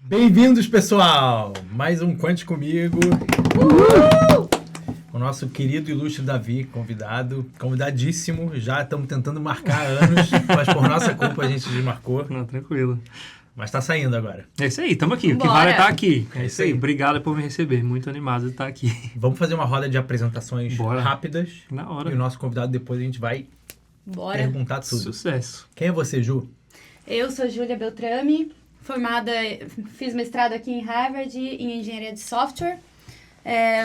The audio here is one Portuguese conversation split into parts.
Bem-vindos, pessoal! Mais um Conte Comigo. O nosso querido e ilustre Davi, convidadíssimo. Já estamos tentando marcar há anos, mas por nossa culpa a gente desmarcou. Não, tranquilo. Mas tá saindo agora. É isso aí, estamos aqui. O que Bora. vale é estar aqui. É É isso isso aí. aí. Obrigado por me receber. Muito animado de estar aqui. Vamos fazer uma roda de apresentações Bora. rápidas. Na hora. E o nosso convidado depois a gente vai Bora. perguntar tudo. Sucesso. Quem é você, Ju? Eu sou Júlia Beltrame, fiz mestrado aqui em Harvard em engenharia de software.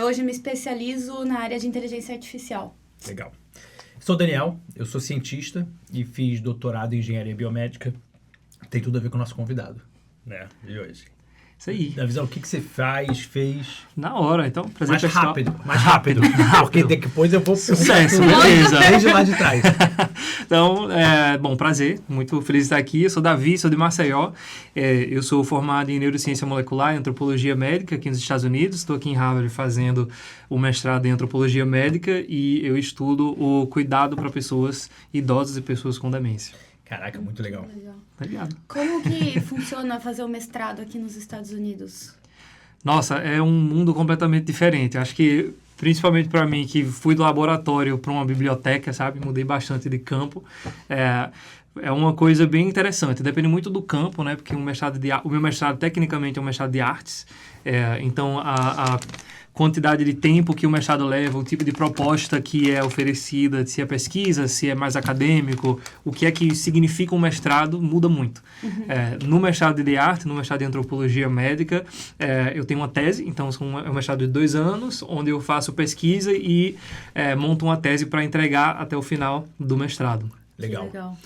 Hoje me especializo na área de inteligência artificial. Legal. Sou Daniel, eu sou cientista e fiz doutorado em engenharia biomédica. Tem tudo a ver com o nosso convidado, né, de hoje. Isso aí. Davisão, o que você fez? Na hora, então. Prazer Mais pessoal. rápido, mais rápido. Porque depois eu vou Sucesso, perguntar tudo beleza. desde lá de trás. Então, bom, prazer. Muito feliz de estar aqui. Eu sou Davi, sou de Maceió. Eu sou formado em neurociência molecular e antropologia médica aqui nos Estados Unidos. Estou aqui em Harvard fazendo o mestrado em antropologia médica e eu estudo o cuidado para pessoas idosas e pessoas com demência. Caraca, muito legal. Legal. Obrigado. Como que funciona fazer o mestrado aqui nos Estados Unidos? Nossa, é um mundo completamente diferente. Acho que, principalmente para mim, que fui do laboratório para uma biblioteca, sabe? Mudei bastante de campo. É uma coisa bem interessante. Depende muito do campo, né? Porque o meu mestrado, tecnicamente, é um mestrado de artes. Então, a quantidade de tempo que o mestrado leva, o tipo de proposta que é oferecida, se é pesquisa, se é mais acadêmico, o que é que significa um mestrado, muda muito. No mestrado de arte, no mestrado de antropologia médica, eu tenho uma tese, então é um mestrado de 2 anos, onde eu faço pesquisa e monto uma tese para entregar até o final do mestrado. Legal. Que legal.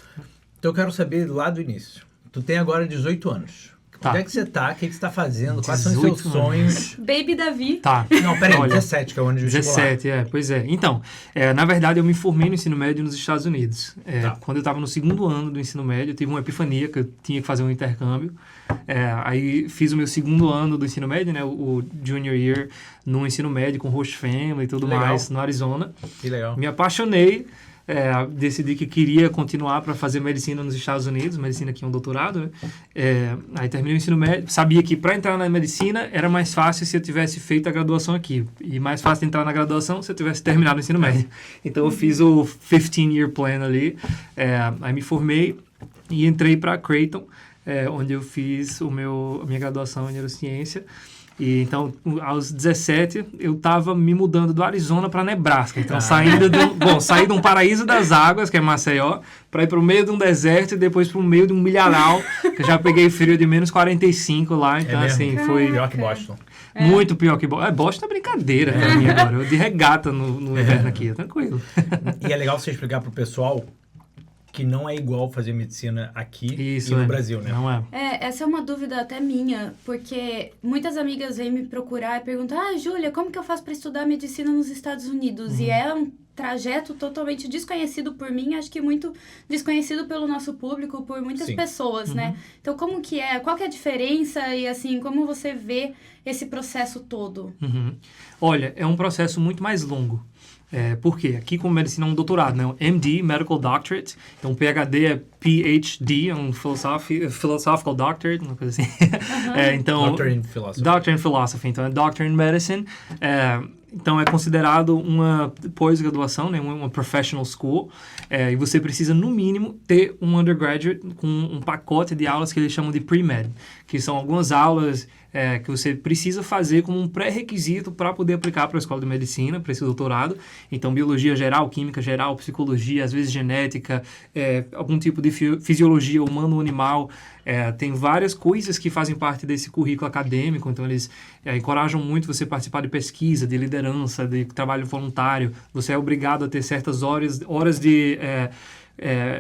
Então eu quero saber lá do início. Tu tem agora 18 anos. Tá. Onde é que você tá? O que você tá fazendo? Quais são os 18 seus sonhos? Baby Davi. Tá. Não, peraí, Olha, 17, que é o ano de vestibular. 17, pois é. Então, na verdade, eu me formei no ensino médio nos Estados Unidos. Tá. Quando eu estava no 2º ano do ensino médio, eu tive uma epifania que eu tinha que fazer um intercâmbio. Aí fiz o meu 2º ano do ensino médio, né, o junior year, no ensino médio com host family e tudo Legal. mais, no Arizona. Que legal. Me apaixonei. Decidi que queria continuar para fazer medicina nos Estados Unidos, medicina aqui é um doutorado, né? Aí terminei o ensino médio, sabia que para entrar na medicina era mais fácil se eu tivesse feito a graduação aqui, e mais fácil de entrar na graduação se eu tivesse terminado o ensino médio. Então eu fiz o 15-year plan ali, aí me formei e entrei para Creighton, onde eu fiz a minha graduação em neurociência. E então, aos 17, eu estava me mudando do Arizona para Nebraska. Então, saí de um paraíso das águas, que é Maceió, para ir para o meio de um deserto e depois para o meio de um milharal, que eu já peguei frio de menos 45 lá. Então, mesmo? assim, foi Pior que Boston. muito pior que Boston. Boston é brincadeira para mim agora. Eu de regata no inverno aqui, tranquilo. E é legal você explicar pro pessoal que não é igual fazer medicina aqui Isso, e no Brasil, né? Não é. Essa é uma dúvida até minha, porque muitas amigas vêm me procurar e perguntam: Júlia, como que eu faço para estudar medicina nos Estados Unidos? E é um trajeto totalmente desconhecido por mim, acho que muito desconhecido pelo nosso público, por muitas Sim. pessoas, né? Então, como que é? Qual que é a diferença e, assim, como você vê esse processo todo? Olha, é um processo muito mais longo. Por quê? Aqui com medicina é um doutorado, né? Um MD, Medical Doctorate. Então, PhD é PhD, é um Philosophical Doctorate, uma coisa assim. Então, Doctor in Philosophy. Doctor in Philosophy. Então, é Doctor in Medicine. Então, é considerado uma pós-graduação, né? Uma professional school. E você precisa, no mínimo, ter um undergraduate com um pacote de aulas que eles chamam de pre-med, que são algumas aulas que você precisa fazer como um pré-requisito para poder aplicar para a escola de medicina, para esse doutorado. Então, biologia geral, química geral, psicologia, às vezes genética, algum tipo de fisiologia humana ou animal. Tem várias coisas que fazem parte desse currículo acadêmico, então eles encorajam muito você participar de pesquisa, de liderança, de trabalho voluntário. Você é obrigado a ter certas horas de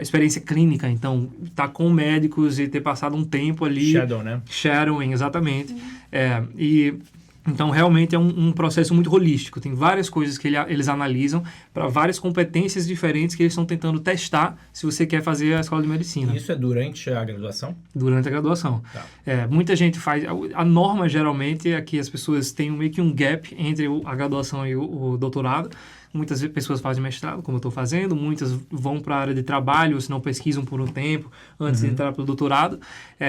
experiência clínica, então estar com médicos e ter passado um tempo ali. Shadow, né? Shadowing, exatamente. Então, realmente é um processo muito holístico. Tem várias coisas que eles analisam para várias competências diferentes que eles estão tentando testar se você quer fazer a escola de medicina. E isso é durante a graduação? Durante a graduação. Tá. Muita gente faz... A norma, geralmente, é que as pessoas têm meio que um gap entre a graduação e o doutorado. Muitas pessoas fazem mestrado, como eu estou fazendo, muitas vão para a área de trabalho, ou se não pesquisam por um tempo antes de entrar para o doutorado,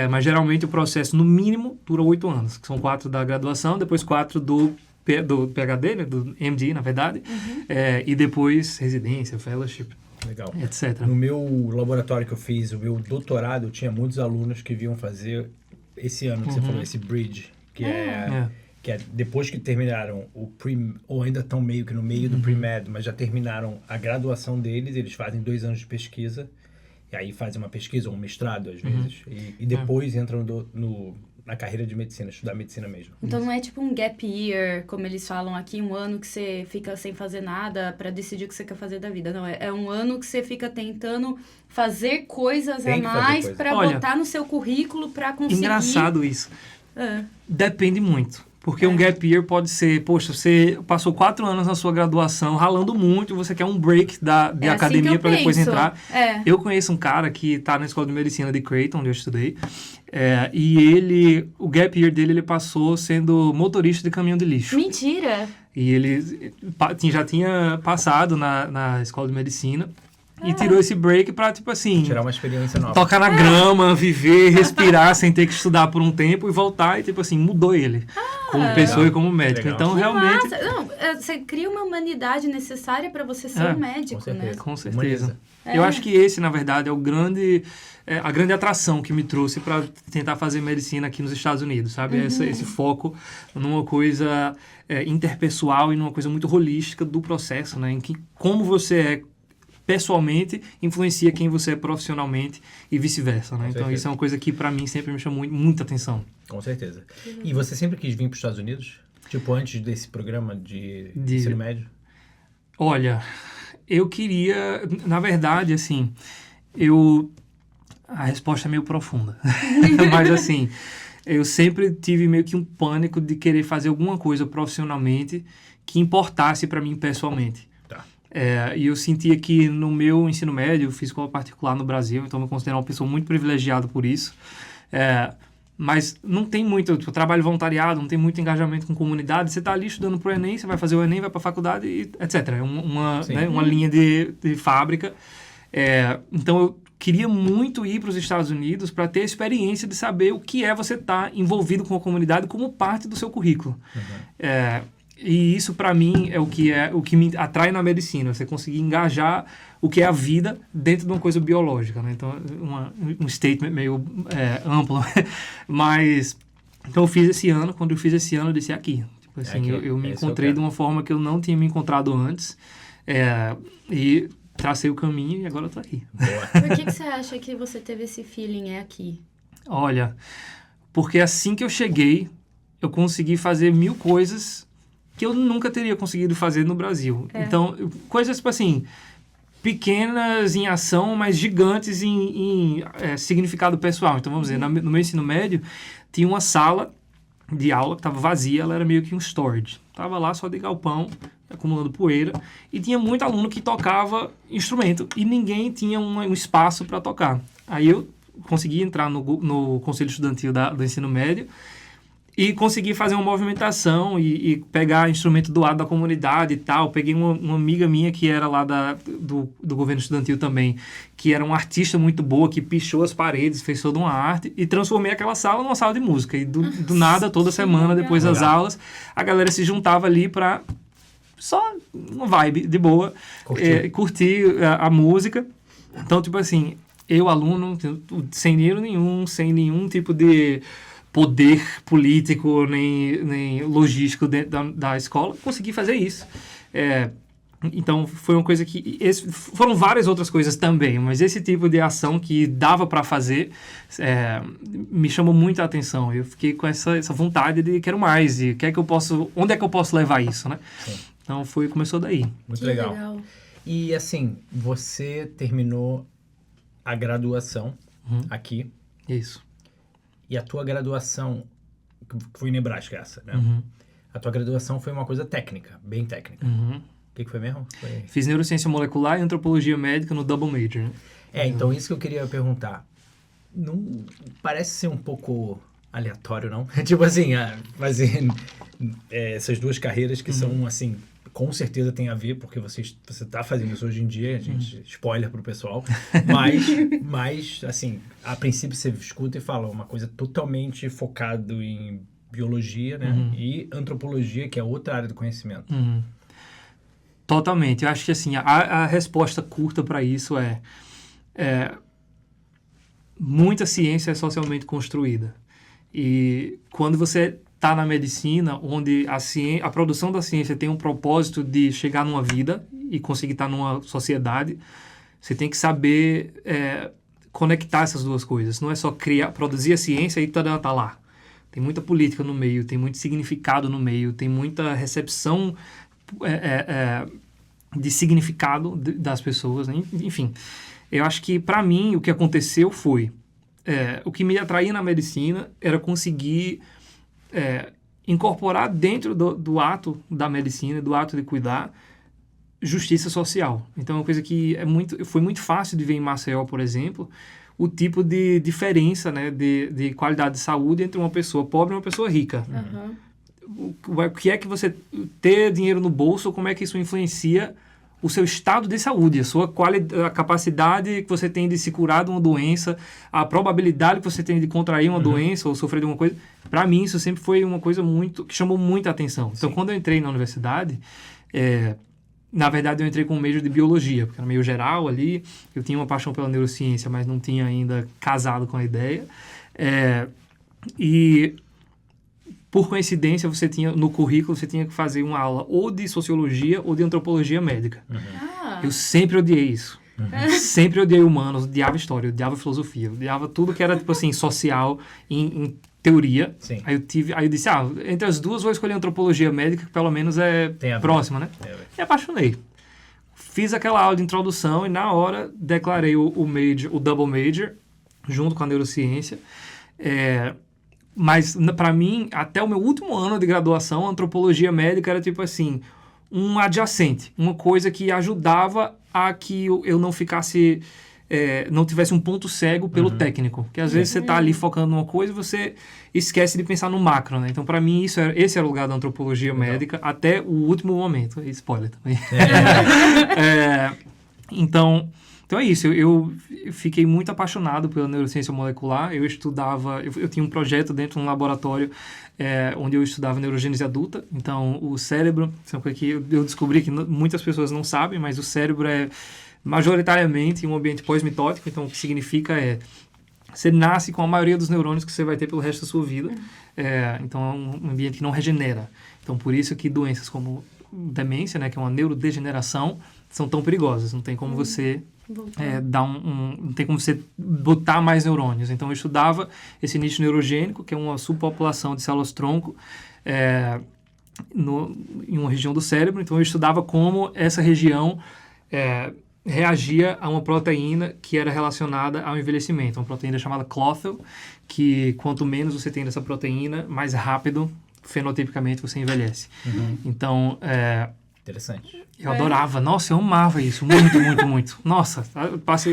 mas geralmente o processo, no mínimo, dura 8 anos, que são 4 da graduação, depois 4 do PhD, né, do MD, na verdade, e depois residência, fellowship, Legal. etc. No meu laboratório que eu fiz, o meu doutorado, eu tinha muitos alunos que vinham fazer esse ano que você falou, esse bridge, que é depois que terminaram o ou ainda estão meio que no meio do pre-med, mas já terminaram a graduação deles, eles fazem 2 anos de pesquisa, e aí fazem uma pesquisa ou um mestrado, às vezes, e depois entram na carreira de medicina, estudar medicina mesmo. Então não é tipo um gap year, como eles falam aqui, um ano que você fica sem fazer nada pra decidir o que você quer fazer da vida. Não, é um ano que você fica tentando fazer coisas a mais pra botar no seu currículo pra conseguir... Engraçado isso. Depende muito. Porque um gap year pode ser, poxa, você passou 4 anos na sua graduação, ralando muito, você quer um break de academia assim para depois entrar. Eu conheço um cara que está na Escola de Medicina de Creighton, onde eu estudei, e o gap year dele, ele passou sendo motorista de caminhão de lixo. Mentira! E ele já tinha passado na Escola de Medicina. E tirou esse break pra, tipo assim... Tirar uma experiência nova. Tocar na grama, viver, respirar sem ter que estudar por um tempo e voltar. E, tipo assim, mudou ele. Como pessoa e como médico. Então, que realmente... Massa. Não, você cria uma humanidade necessária pra você ser um médico, né? Com certeza. Eu acho que esse, na verdade, é a grande atração que me trouxe para tentar fazer medicina aqui nos Estados Unidos, sabe? Esse foco numa coisa interpessoal e numa coisa muito holística do processo, né? Em que como você é pessoalmente influencia quem você é profissionalmente e vice-versa, né? Então isso é uma coisa que para mim sempre me chamou muita atenção. Com certeza. E você sempre quis vir para os Estados Unidos? Tipo, antes desse programa de ensino médio? Olha, eu queria... Na verdade, assim, a resposta é meio profunda. Mas, assim, eu sempre tive meio que um pânico de querer fazer alguma coisa profissionalmente que importasse para mim pessoalmente. E eu sentia que no meu ensino médio, eu fiz escola particular no Brasil, então eu me considero uma pessoa muito privilegiada por isso. Mas não tem muito trabalho voluntariado, não tem muito engajamento com comunidade. Você está ali estudando para o Enem, você vai fazer o Enem, vai para a faculdade, etc. É uma linha de fábrica. Então eu queria muito ir para os Estados Unidos para ter a experiência de saber o que é você estar envolvido com a comunidade como parte do seu currículo. E isso, para mim, é o que me atrai na medicina. Você conseguir engajar o que é a vida dentro de uma coisa biológica, né? Então, um statement meio amplo. Mas, então, eu fiz esse ano. Quando eu fiz esse ano, eu disse aqui. Tipo assim, eu me encontrei de uma forma que eu não tinha me encontrado antes. E tracei o caminho e agora eu tô aqui. Por que você acha que você teve esse feeling aqui? Olha, porque assim que eu cheguei, eu consegui fazer 1000 coisas que eu nunca teria conseguido fazer no Brasil. Então, coisas, tipo assim, pequenas em ação, mas gigantes em significado pessoal. Então, vamos dizer, no meu ensino médio, tinha uma sala de aula que estava vazia, ela era meio que um storage. Estava lá só de galpão, acumulando poeira, e tinha muito aluno que tocava instrumento, e ninguém tinha um espaço para tocar. Aí eu consegui entrar no conselho estudantil do ensino médio, e consegui fazer uma movimentação e pegar instrumento doado da comunidade e tal. Peguei uma amiga minha que era lá do governo estudantil também, que era uma artista muito boa, que pichou as paredes, fez toda uma arte, e transformei aquela sala numa sala de música. E do nada, toda semana, depois das aulas, a galera se juntava ali para só uma vibe de boa, curtir a música. Então, tipo assim, eu, aluno, sem dinheiro nenhum, sem nenhum tipo de poder político nem logístico dentro da escola, consegui fazer isso. Então, foi uma coisa que... foram várias outras coisas também, mas esse tipo de ação que dava para fazer me chamou muito a atenção. Eu fiquei com essa vontade de quero mais, e onde é que eu posso levar isso, né? Sim. Então, começou daí. Muito legal. E, assim, você terminou a graduação aqui. Isso. E a tua graduação, que foi em Nebraska essa, né? A tua graduação foi uma coisa técnica, bem técnica. O que foi mesmo? Fiz neurociência molecular e antropologia médica no double major. Né? Então isso que eu queria perguntar. Não parece ser um pouco aleatório, não? Tipo assim, fazer essas duas carreiras que são, assim, com certeza tem a ver, porque você está fazendo isso hoje em dia, a gente, spoiler pro pessoal, mas, assim, a princípio você escuta e fala uma coisa totalmente focado em biologia, né? E antropologia, que é outra área do conhecimento. Totalmente. Eu acho que, assim, a resposta curta para isso é muita ciência é socialmente construída. E quando você está na medicina, onde a produção da ciência tem um propósito de chegar numa vida e conseguir estar numa sociedade, você tem que saber conectar essas duas coisas. Não é só produzir a ciência e tá lá. Tem muita política no meio, tem muito significado no meio, tem muita recepção de significado das pessoas, né? Enfim, eu acho que, para mim, o que aconteceu foi... o que me atraía na medicina era conseguir incorporar dentro do ato da medicina, do ato de cuidar, justiça social. Então, é uma coisa que foi muito fácil de ver em Maceió, por exemplo, o tipo de diferença, né, de qualidade de saúde entre uma pessoa pobre e uma pessoa rica. O que é que você ter dinheiro no bolso, como é que isso influencia o seu estado de saúde, a capacidade que você tem de se curar de uma doença, a probabilidade que você tem de contrair uma doença ou sofrer de uma coisa. Para mim, isso sempre foi uma coisa que chamou muita atenção. Então, quando eu entrei na universidade, na verdade, eu entrei com um major de biologia, porque era meio geral ali. Eu tinha uma paixão pela neurociência, mas não tinha ainda casado com a ideia. E... por coincidência, no currículo, você tinha que fazer uma aula ou de sociologia ou de antropologia médica. Eu sempre odiei isso. Sempre odiei humanos, odiava história, odiava filosofia, odiava tudo que era, tipo assim, social, em teoria. Sim. Aí eu disse, entre as duas vou escolher antropologia médica, que pelo menos é próxima, né? E apaixonei. Fiz aquela aula de introdução e na hora declarei o double major, junto com a neurociência. Mas, para mim, até o meu último ano de graduação, a antropologia médica era, tipo assim, um adjacente. Uma coisa que ajudava a que eu não ficasse... não tivesse um ponto cego pelo técnico. Porque, às vezes, você está ali focando numa coisa e você esquece de pensar no macro, né? Então, para mim, esse era o lugar da antropologia médica até o último momento. Spoiler também. Então é isso, eu fiquei muito apaixonado pela neurociência molecular. Eu tinha um projeto dentro de um laboratório onde eu estudava neurogênese adulta. Então, o cérebro, isso é uma coisa que eu descobri que muitas pessoas não sabem, mas o cérebro é majoritariamente um ambiente pós-mitótico. Então, o que significa você nasce com a maioria dos neurônios que você vai ter pelo resto da sua vida. Então, é um ambiente que não regenera. Então, por isso que doenças como demência, né, que é uma neurodegeneração, são tão perigosas. Não tem como você... não tem como você botar mais neurônios. Então, eu estudava esse nicho neurogênico, que é uma subpopulação de células-tronco em uma região do cérebro. Então, eu estudava como essa região reagia a uma proteína que era relacionada ao envelhecimento. Uma proteína chamada clothel, que quanto menos você tem dessa proteína, mais rápido, fenotipicamente, você envelhece. Então... interessante. Eu adorava. Nossa, eu amava isso. Muito, muito, muito. Nossa,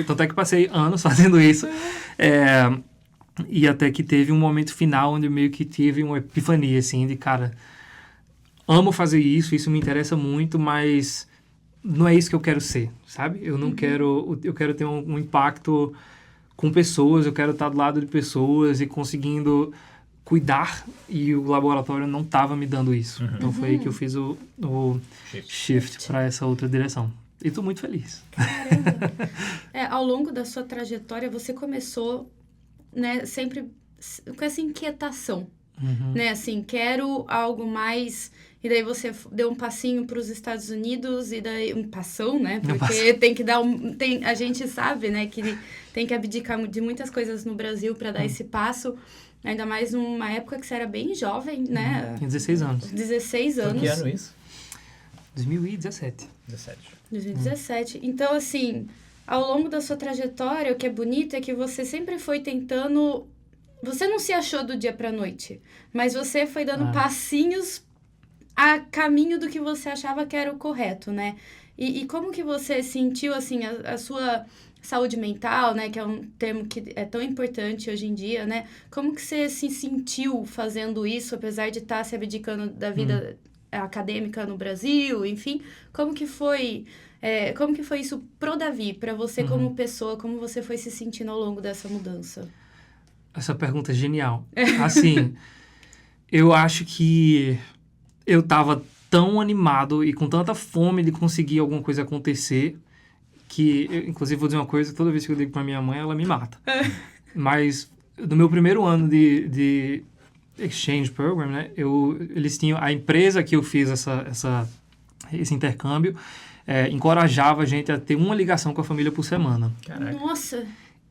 tanto é que passei anos fazendo isso. E até que teve um momento final onde eu meio que tive uma epifania, assim, de, cara, amo fazer isso me interessa muito, mas não é isso que eu quero ser, sabe? Eu não quero... Eu quero ter um impacto com pessoas, eu quero estar do lado de pessoas e conseguindo... cuidar, e o laboratório não estava me dando isso. Então foi aí que eu fiz o shift para essa outra direção. E estou muito feliz. Caramba. Ao longo da sua trajetória, você começou, né, sempre com essa inquietação. Né, assim, quero algo mais... E daí você deu um passinho para os Estados Unidos, e daí um passão, né? Porque tem que dar a gente sabe, né, que tem que abdicar de muitas coisas no Brasil para dar esse passo. Ainda mais numa época que você era bem jovem, né? Tinha 16 anos. 16 anos. Que ano isso? 2017. 2017. Então, assim, ao longo da sua trajetória, o que é bonito é que você sempre foi tentando... Você não se achou do dia pra noite, mas você foi dando passinhos a caminho do que você achava que era o correto, né? E como que você sentiu, assim, a sua... saúde mental, né, que é um termo que é tão importante hoje em dia, né? Como que você se sentiu fazendo isso, apesar de estar se abdicando da vida acadêmica no Brasil, enfim. Como que foi isso pro Davi, para você como pessoa, como você foi se sentindo ao longo dessa mudança? Essa pergunta é genial. Assim, eu acho que eu tava tão animado e com tanta fome de conseguir alguma coisa acontecer que, inclusive, vou dizer uma coisa, toda vez que eu digo pra minha mãe, ela me mata. Mas, no meu primeiro ano de exchange program, né, eles tinham, a empresa que eu fiz esse intercâmbio, encorajava a gente a ter uma ligação com a família por semana. Caraca. Nossa!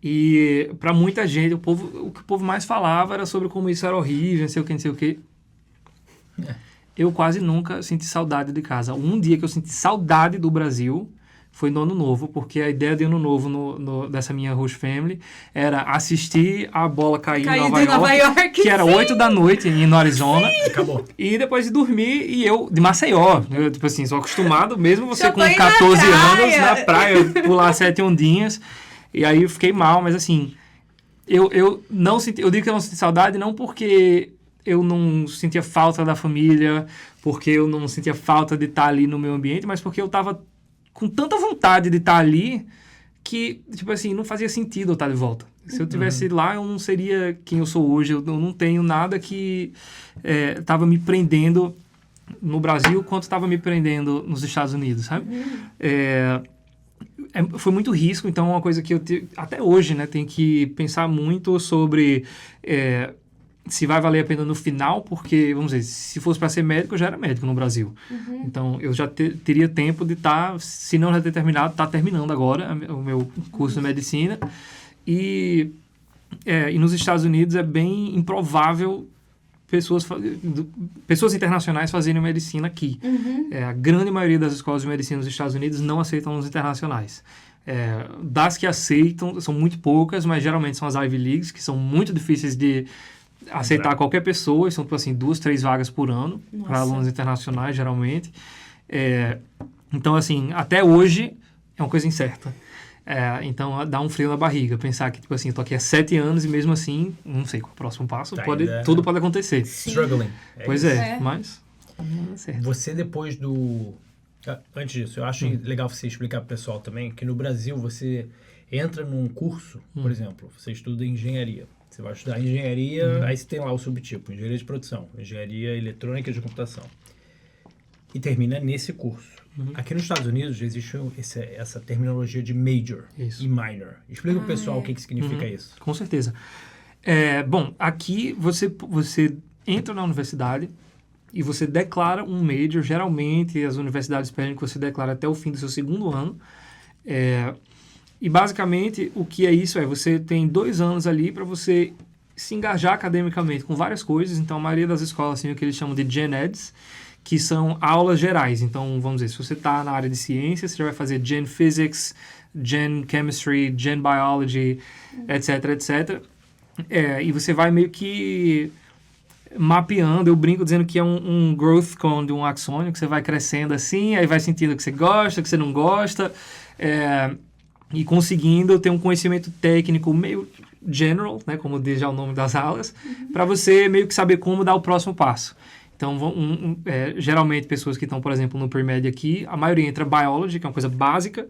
E para muita gente, o que o povo mais falava era sobre como isso era horrível, não sei o que. Eu quase nunca senti saudade de casa. Um dia que eu senti saudade do Brasil foi no Ano Novo, porque a ideia de Ano Novo dessa minha host family era assistir a bola cair em Nova York, que era 8 da noite no Arizona. Sim. Acabou. E depois de dormir, e eu de Maceió. Eu, tipo assim, sou acostumado, mesmo você com 14 anos, na praia, pular 7 ondinhas. E aí eu fiquei mal, mas assim, eu não senti, eu digo que eu não senti saudade, não porque eu não sentia falta da família, porque eu não sentia falta de estar ali no meu ambiente, mas porque eu estava com tanta vontade de estar ali que, tipo assim, não fazia sentido eu estar de volta. Se eu tivesse lá, eu não seria quem eu sou hoje. Eu não tenho nada que estava me prendendo no Brasil quanto estava me prendendo nos Estados Unidos, sabe? Foi muito risco, então é uma coisa que eu até hoje, né, tenho que pensar muito sobre se vai valer a pena no final, porque, vamos dizer, se fosse para ser médico, eu já era médico no Brasil. Então, eu já teria tempo de estar, se não já ter terminado, estar terminando agora o meu curso de medicina. E nos Estados Unidos é bem improvável pessoas internacionais fazerem medicina aqui. A grande maioria das escolas de medicina nos Estados Unidos não aceitam os internacionais. Das que aceitam, são muito poucas, mas geralmente são as Ivy Leagues, que são muito difíceis de aceitar qualquer pessoa. São, tipo assim, 2, 3 vagas por ano para alunos internacionais, geralmente. Então, assim, até hoje é uma coisa incerta. Então, dá um frio na barriga. Pensar que, tipo assim, eu tô aqui há 7 anos e mesmo assim, não sei qual é o próximo passo, tudo pode acontecer. Sim. Struggling. Pois mas não dá certo. Você depois do... Antes disso, eu acho legal você explicar pro pessoal também que no Brasil você entra num curso, por exemplo, você estuda engenharia. Você vai estudar engenharia, aí você tem lá o subtipo, engenharia de produção, engenharia eletrônica de computação. E termina nesse curso. Aqui nos Estados Unidos existe essa terminologia de major e minor. Explica pro pessoal o que significa isso. Com certeza. Bom, aqui você entra na universidade e você declara um major. Geralmente, as universidades pedem que você declare até o fim do seu 2º ano. E, basicamente, o que é isso? Você tem 2 anos ali para você se engajar academicamente com várias coisas. Então, a maioria das escolas tem o que eles chamam de Gen Eds, que são aulas gerais. Então, vamos dizer, se você está na área de ciências, você já vai fazer Gen Physics, Gen Chemistry, Gen Biology, etc, etc. E você vai meio que mapeando, eu brinco dizendo que é um growth cone de um axônio, que você vai crescendo assim, aí vai sentindo que você gosta, que você não gosta, e conseguindo ter um conhecimento técnico meio general, né, como diz já o nome das aulas, para você meio que saber como dar o próximo passo. Então, geralmente, pessoas que estão, por exemplo, no pre-med aqui, a maioria entra biology, que é uma coisa básica,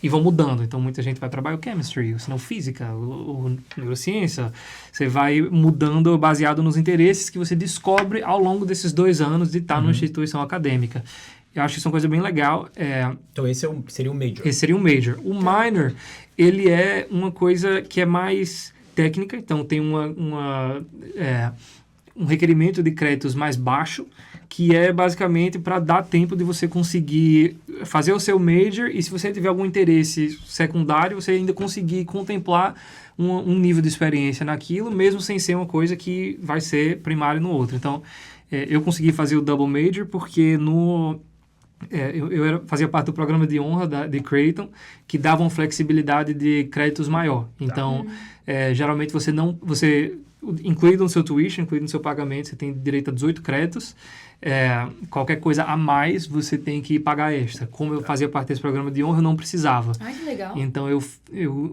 e vão mudando. Então, muita gente vai para biochemistry, ou se não física, ou neurociência. Você vai mudando baseado nos interesses que você descobre ao longo desses 2 anos de estar numa instituição acadêmica. Eu acho que isso é uma coisa bem legal. Então, esse seria um major. Esse seria um major. O minor, ele é uma coisa que é mais técnica. Então, tem um requerimento de créditos mais baixo, que é basicamente para dar tempo de você conseguir fazer o seu major e se você tiver algum interesse secundário, você ainda conseguir contemplar um nível de experiência naquilo, mesmo sem ser uma coisa que vai ser primário no outro. Então, eu consegui fazer o double major porque eu fazia parte do programa de honra de Creighton, que dava uma flexibilidade de créditos maior. Então, geralmente você incluído no seu tuition, incluído no seu pagamento, você tem direito a 18 créditos. Qualquer coisa a mais, você tem que pagar extra. Como eu fazia parte desse programa de honra, eu não precisava. Ai, que legal. Então, eu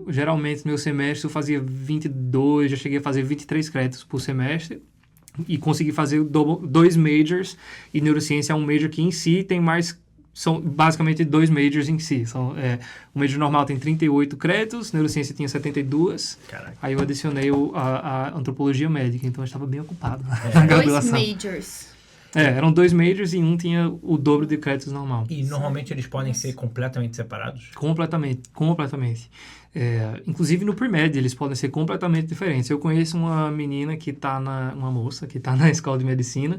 geralmente, no meu semestre, eu fazia 22, já cheguei a fazer 23 créditos por semestre. e consegui fazer 2 majors, e neurociência é um major que em si tem mais... São basicamente 2 majors em si. O major normal tem 38 créditos, neurociência tinha 72. Caraca. Aí eu adicionei a antropologia médica, então eu estava bem ocupado na 2 graduação. majors. Eram 2 majors e um tinha o dobro de créditos normal. E normalmente eles podem ser completamente separados? Completamente. Inclusive no pre-med eles podem ser completamente diferentes. Eu conheço uma menina uma moça que está na escola de medicina,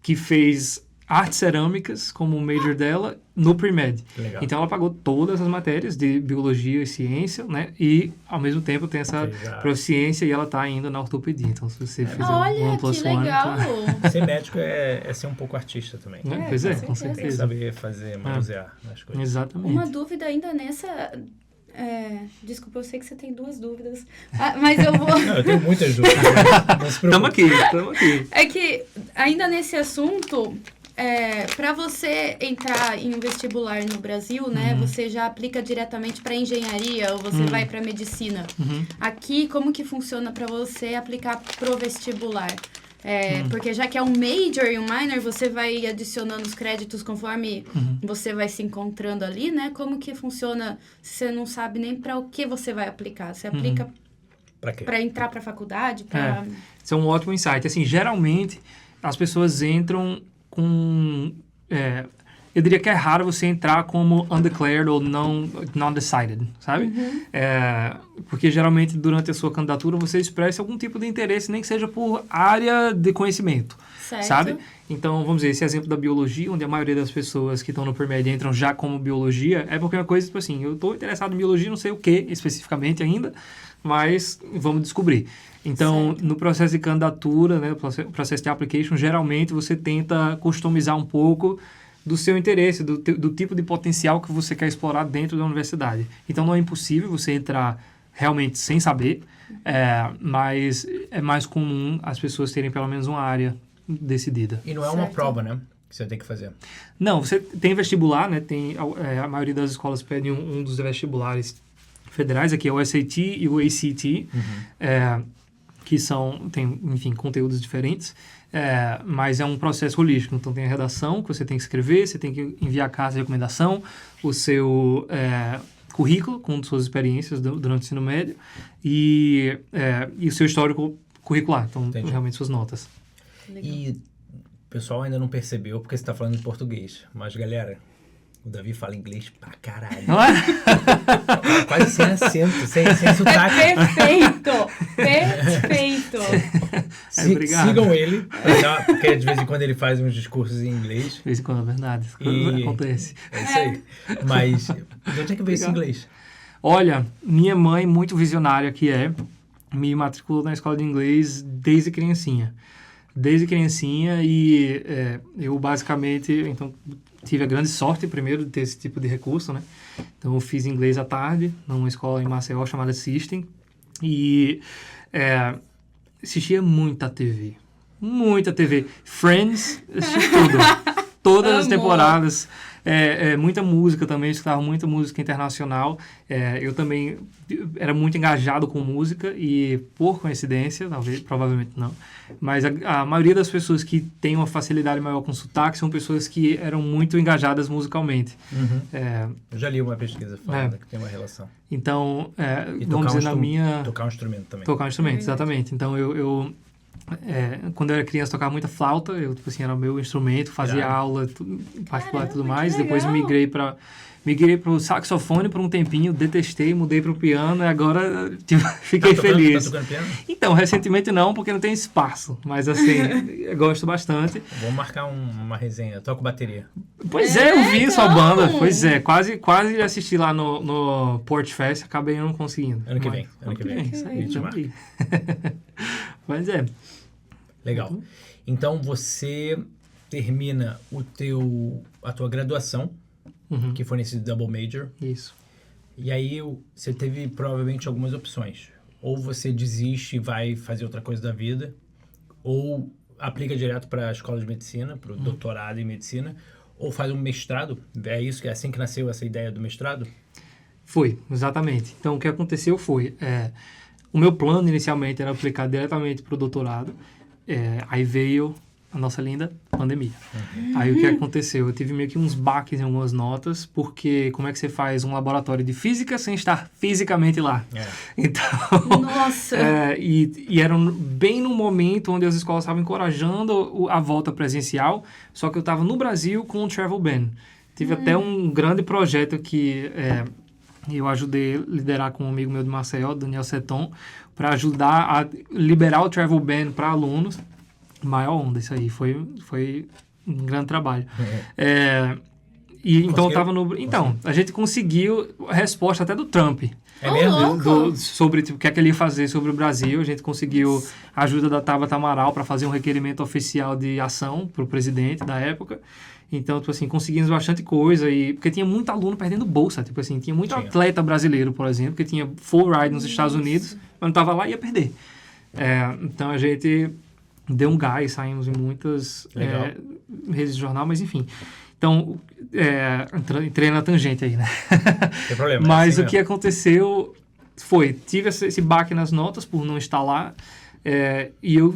que fez artes cerâmicas como major dela no pre-med. Legal. Então ela pagou todas as matérias de biologia e ciência, né? E ao mesmo tempo tem essa proficiência e ela está ainda na ortopedia. Então se você fizer Olha, um plus que one... legal! Ser médico é ser um pouco artista também. Pois é, com com certeza. Tem que certeza. saber manusear as coisas. Exatamente. Uma dúvida ainda nessa... desculpa, eu sei que você tem 2 dúvidas, mas eu vou... Não, eu tenho muitas dúvidas. Não se preocupe. Estamos aqui. É que, ainda nesse assunto, para você entrar em um vestibular no Brasil, né, você já aplica diretamente para engenharia ou você vai para medicina. Aqui, como que funciona para você aplicar pro vestibular? Porque já que é um major e um minor, você vai adicionando os créditos conforme você vai se encontrando ali, né? Como que funciona se você não sabe nem para o que você vai aplicar? Você aplica para entrar para a faculdade? Isso é um ótimo insight. Assim, geralmente, as pessoas entram com... eu diria que é raro você entrar como undeclared ou non-decided, sabe? Porque geralmente durante a sua candidatura você expressa algum tipo de interesse, nem que seja por área de conhecimento, sabe? Então, vamos dizer, esse exemplo da biologia, onde a maioria das pessoas que estão no pre-med entram já como biologia, é porque é uma coisa, tipo assim, eu estou interessado em biologia, não sei o que especificamente ainda, mas vamos descobrir. Então, no processo de candidatura, né, no processo de application, geralmente você tenta customizar um pouco do seu interesse, do tipo de potencial que você quer explorar dentro da universidade. Então, não é impossível você entrar realmente sem saber, mas é mais comum as pessoas terem pelo menos uma área decidida. E não é uma prova, né? Que você tem que fazer. Não, você tem vestibular, né? A maioria das escolas pedem um dos vestibulares federais, aqui é o SAT e o ACT, que tem, enfim, conteúdos diferentes. Mas é um processo holístico. Então, tem a redação que você tem que escrever, você tem que enviar a carta de recomendação, o seu currículo com suas experiências durante o ensino médio e o seu histórico curricular. Então, Entendi. realmente, suas notas. Legal. E o pessoal ainda não percebeu porque você está falando em português. Mas, galera, o Davi fala inglês pra caralho. Não é? Quase sem acento, sem sotaque. Perfeito! Obrigado. Sigam ele, porque de vez em quando ele faz uns discursos em inglês. De vez em quando é verdade. Acontece. É isso aí. Mas, de onde é que veio esse inglês? Olha, minha mãe, muito visionária que me matriculou na escola de inglês desde criancinha. E eu basicamente, então, tive a grande sorte, primeiro, de ter esse tipo de recurso, né? Então, eu fiz inglês à tarde, numa escola em Maceió chamada System, e assistia muita TV. Friends, assisti tudo. Todas as temporadas. Muita música também, escutava muita música internacional. Eu também era muito engajado com música e, por coincidência, provavelmente não, mas a maioria das pessoas que tem uma facilidade maior com sotaque são pessoas que eram muito engajadas musicalmente. Eu já li uma pesquisa falando que tem uma relação. Então, E vamos dizer, tocar um instrumento também. Tocar um instrumento, exatamente. Então, quando eu era criança, tocava muita flauta, era o meu instrumento, fazia aula particular e tudo mais. Depois migrei para o saxofone por um tempinho, detestei, mudei para o piano e agora fiquei feliz. Tá tocando piano? Então, recentemente não, porque não tem espaço, mas assim, eu gosto bastante. Vamos marcar uma resenha, eu toco bateria. Pois eu vi sua banda, quase assisti lá no Porch Fest, acabei não conseguindo. Ano que vem. Isso aí, te marca. Mas Legal. Então, você termina a tua graduação, que foi nesse double major. Isso. E aí, você teve provavelmente algumas opções. Ou você desiste e vai fazer outra coisa da vida, ou aplica direto para a escola de medicina, para o doutorado em medicina, ou faz um mestrado. É isso que é assim que nasceu essa ideia do mestrado? Foi, exatamente. Então, o que aconteceu foi... o meu plano inicialmente era aplicar diretamente para o doutorado, Aí veio a nossa linda pandemia. Aí o que aconteceu? Eu tive meio que uns baques em algumas notas, porque como é que você faz um laboratório de física sem estar fisicamente lá? Então, nossa! E era bem no momento onde as escolas estavam encorajando a volta presencial, só que eu estava no Brasil com o Travel Ban. Tive até um grande projeto que eu ajudei a liderar com um amigo meu de Maceió, Daniel Seton, para ajudar a liberar o Travel Ban para alunos. Maior onda, isso aí. Foi um grande trabalho. Então, eu tava no... Então, a gente conseguiu a resposta até do Trump. É mesmo? Sobre o que é que ele ia fazer sobre o Brasil. A gente conseguiu a ajuda da Tabata Amaral para fazer um requerimento oficial de ação para o presidente da época. Então, tipo assim, conseguimos bastante coisa. Porque tinha muito aluno perdendo bolsa. Tipo assim, tinha muito atleta brasileiro, por exemplo, que tinha full ride nos Estados Unidos, mas não estava lá e ia perder. Então, a gente deu um gás, saímos em muitas redes de jornal, mas enfim. Então, entrei na tangente aí, né? Tem problema. Mas o que aconteceu tive esse baque nas notas por não estar lá, e eu,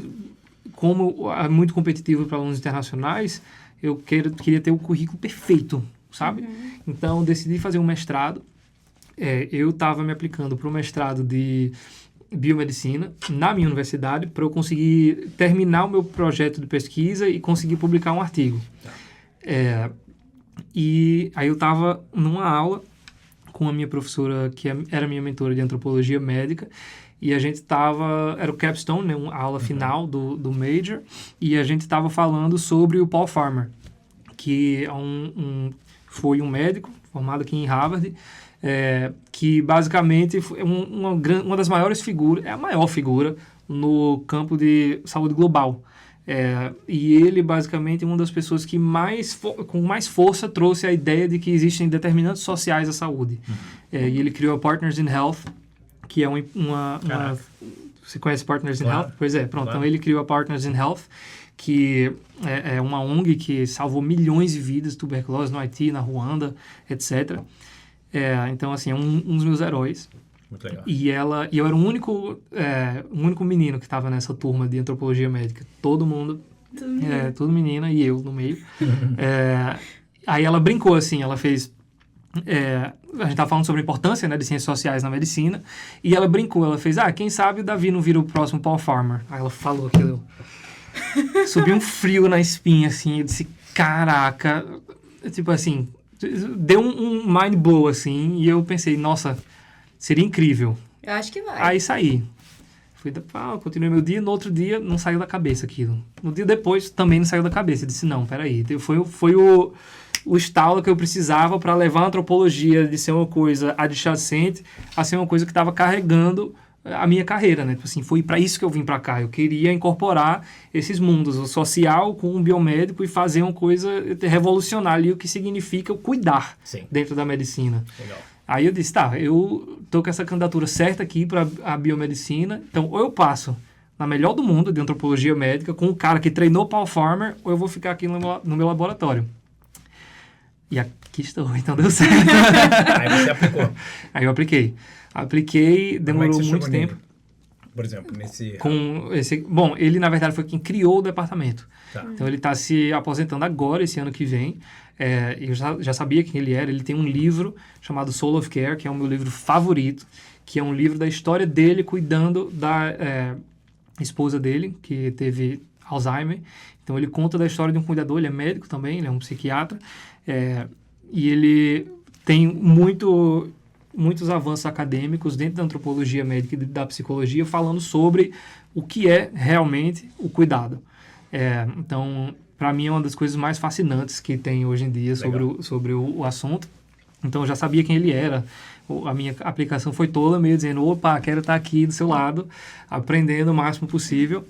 como é muito competitivo para alunos internacionais, eu queria ter o currículo perfeito, sabe? Então, decidi fazer um mestrado. Eu estava me aplicando para o mestrado de biomedicina na minha universidade para eu conseguir terminar o meu projeto de pesquisa e conseguir publicar um artigo. E aí eu estava numa aula com a minha professora, que era minha mentora de antropologia médica, e a gente era o capstone, né, a aula final do major, e a gente estava falando sobre o Paul Farmer, que foi um médico formado aqui em Harvard, que basicamente é uma das maiores figuras, é a maior figura no campo de saúde global. E ele basicamente é uma das pessoas que com mais força trouxe a ideia de que existem determinantes sociais à saúde. E ele criou a Partners in Health, que é você conhece Partners in Health? Pois é, pronto. Então ele criou a Partners in Health, que é uma ONG que salvou milhões de vidas, tuberculose no Haiti, na Ruanda, etc. Então, assim, é um dos meus heróis. Muito legal. E eu era o único menino que estava nessa turma de antropologia médica. Todo mundo, tudo menina, e eu no meio. Aí ela brincou, assim, ela fez... a gente estava falando sobre a importância, né, de ciências sociais na medicina, e ela brincou, ela fez, quem sabe o Davi não vira o próximo Paul Farmer. Aí ela falou aquilo. Subiu um frio na espinha, assim, eu disse, caraca, tipo assim... Deu um mind blow, assim, e eu pensei, nossa, seria incrível. Eu acho que vai. Aí saí. Continuei meu dia, no outro dia não saiu da cabeça aquilo. No dia depois também não saiu da cabeça. Eu disse, não, peraí. Foi o estalo que eu precisava para levar a antropologia de ser uma coisa adjacente a ser uma coisa que estava carregando a minha carreira, né? Tipo assim, foi para isso que eu vim para cá. Eu queria incorporar esses mundos, o social com o biomédico, e fazer uma coisa, revolucionar ali o que significa o cuidar dentro da medicina. Legal. Aí eu disse, eu tô com essa candidatura certa aqui para a biomedicina, então ou eu passo na melhor do mundo de antropologia médica com o cara que treinou Paul Farmer, ou eu vou ficar aqui no meu laboratório. E aqui estou, então deu certo. Aí você aplicou. Aí eu apliquei, demorou muito tempo. Por exemplo, Bom, ele na verdade foi quem criou o departamento. Tá. Então ele está se aposentando agora, esse ano que vem. Eu já sabia quem ele era. Ele tem um livro chamado Soul of Care, que é o meu livro favorito, que é um livro da história dele cuidando da esposa dele, que teve Alzheimer. Então ele conta da história de um cuidador, ele é médico também, ele é um psiquiatra, e ele tem muitos avanços acadêmicos dentro da antropologia médica e da psicologia falando sobre o que é realmente o cuidado. Então, para mim, é uma das coisas mais fascinantes que tem hoje em dia sobre o assunto. Então, eu já sabia quem ele era. A minha aplicação foi toda meio dizendo, opa, quero estar aqui do seu lado, aprendendo o máximo possível.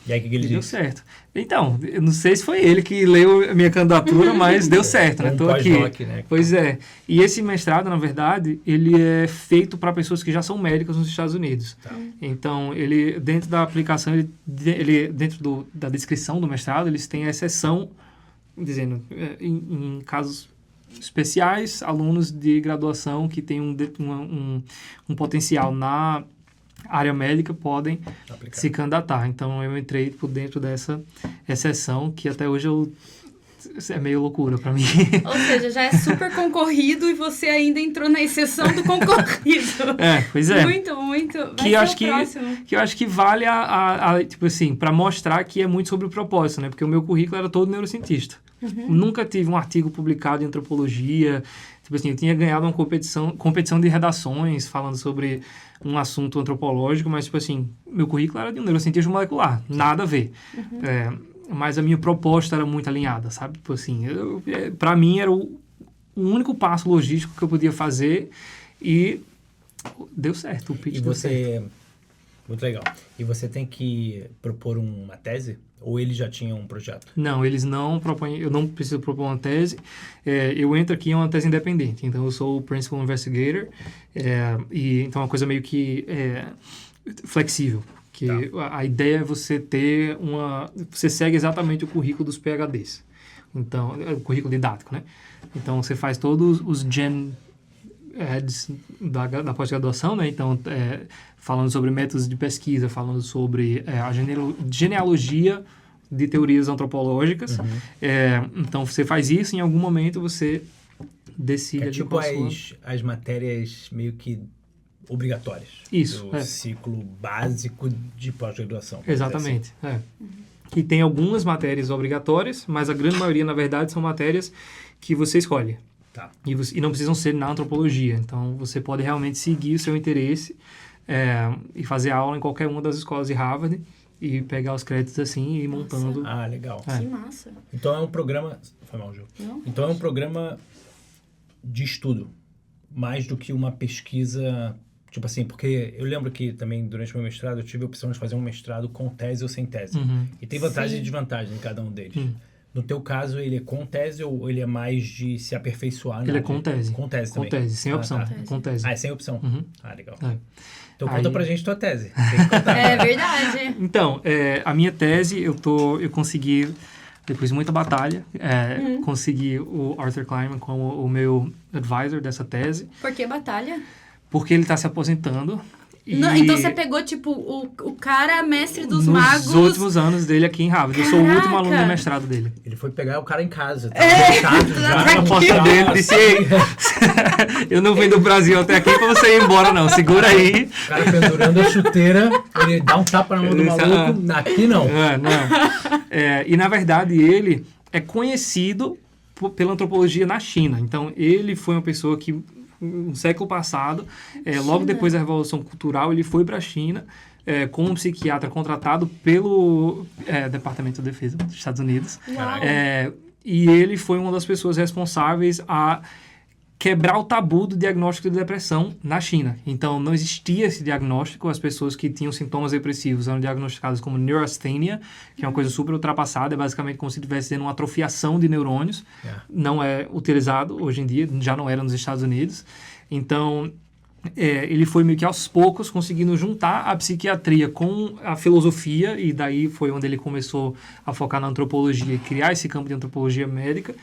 E aí, o que ele deu disse? Certo. Então, eu não sei se foi ele que leu a minha candidatura, mas deu certo, né? Estou aqui. Né? Pois é. E esse mestrado, na verdade, ele é feito para pessoas que já são médicas nos Estados Unidos. Tá. Então, ele, dentro da aplicação, dentro da descrição do mestrado, eles têm a exceção, dizendo, em casos especiais, alunos de graduação que têm um potencial na área médica podem se candidatar. Então, eu entrei por dentro dessa exceção, que até hoje é meio loucura para mim. Ou seja, já é super concorrido e você ainda entrou na exceção do concorrido. Pois é. Muito. Vai que eu acho que vale tipo assim, para mostrar que é muito sobre o propósito, né? Porque o meu currículo era todo neurocientista. Nunca tive um artigo publicado em antropologia. Tipo assim, eu tinha ganhado uma competição de redações falando sobre um assunto antropológico, mas, tipo assim, meu currículo era de um neurocientista molecular. Nada a ver. Mas a minha proposta era muito alinhada, sabe? Tipo assim, para mim era o único passo logístico que eu podia fazer e deu certo, o pitch deu certo. Muito legal. E você tem que propor uma tese? Ou eles já tinham um projeto? Não, eles não propõem, eu não preciso propor uma tese. Eu entro aqui em uma tese independente, então eu sou o Principal Investigator, e então é uma coisa meio que flexível. Que a ideia é você ter você segue exatamente o currículo dos PhDs. Então, o currículo didático, né? Então, você faz todos os gen eds da pós-graduação, né? Então, falando sobre métodos de pesquisa, falando sobre a genealogia de teorias antropológicas. Então, você faz isso, em algum momento você decide... É tipo as matérias meio que obrigatórias. Isso, do ciclo básico de pós-graduação. Exatamente, Que tem algumas matérias obrigatórias, mas a grande maioria, na verdade, são matérias que você escolhe. Tá. E não precisam ser na antropologia. Então, você pode realmente seguir o seu interesse e fazer aula em qualquer uma das escolas de Harvard e pegar os créditos assim e ir montando. Ah, legal. Que massa. Então, é um programa... Foi mal, Ju. Não? Então, é um programa de estudo, mais do que uma pesquisa... Tipo assim, porque eu lembro que também durante o meu mestrado eu tive a opção de fazer um mestrado com tese ou sem tese. E tem vantagem e desvantagem em cada um deles. No teu caso, ele é com tese ou ele é mais de se aperfeiçoar? Ele é com tese. Com tese também? Com tese, sem opção. Tá. Com tese. É sem opção? Ah, legal. Então Aí... conta pra gente tua tese. Tem que contar. É verdade. Então, a minha tese, eu consegui, depois de muita batalha, consegui o Arthur Kleinman como o meu advisor dessa tese. Por que batalha? Porque ele está se aposentando. Não, então você pegou, tipo, o cara mestre dos magos... Nos últimos anos dele aqui em Harvard. Eu sou o último aluno de mestrado dele. Ele foi pegar o cara em casa. Tá já. A porta dele disse, ei, eu não vim do Brasil até aqui pra você ir embora, não. Segura aí. O cara pendurando a chuteira, ele dá um tapa na mão do maluco. Aqui não. E, na verdade, ele é conhecido pela antropologia na China. Então, ele foi uma pessoa que... no século passado, logo depois da Revolução Cultural, ele foi para a China como um psiquiatra contratado pelo Departamento de Defesa dos Estados Unidos. E ele foi uma das pessoas responsáveis a quebrar o tabu do diagnóstico de depressão na China. Então, não existia esse diagnóstico. As pessoas que tinham sintomas depressivos eram diagnosticadas como neurasthenia, que é uma coisa super ultrapassada. É basicamente como se estivesse tendo uma atrofiação de neurônios. Não é utilizado hoje em dia, já não era nos Estados Unidos. Então, ele foi meio que aos poucos conseguindo juntar a psiquiatria com a filosofia, e daí foi onde ele começou a focar na antropologia e criar esse campo de antropologia médica,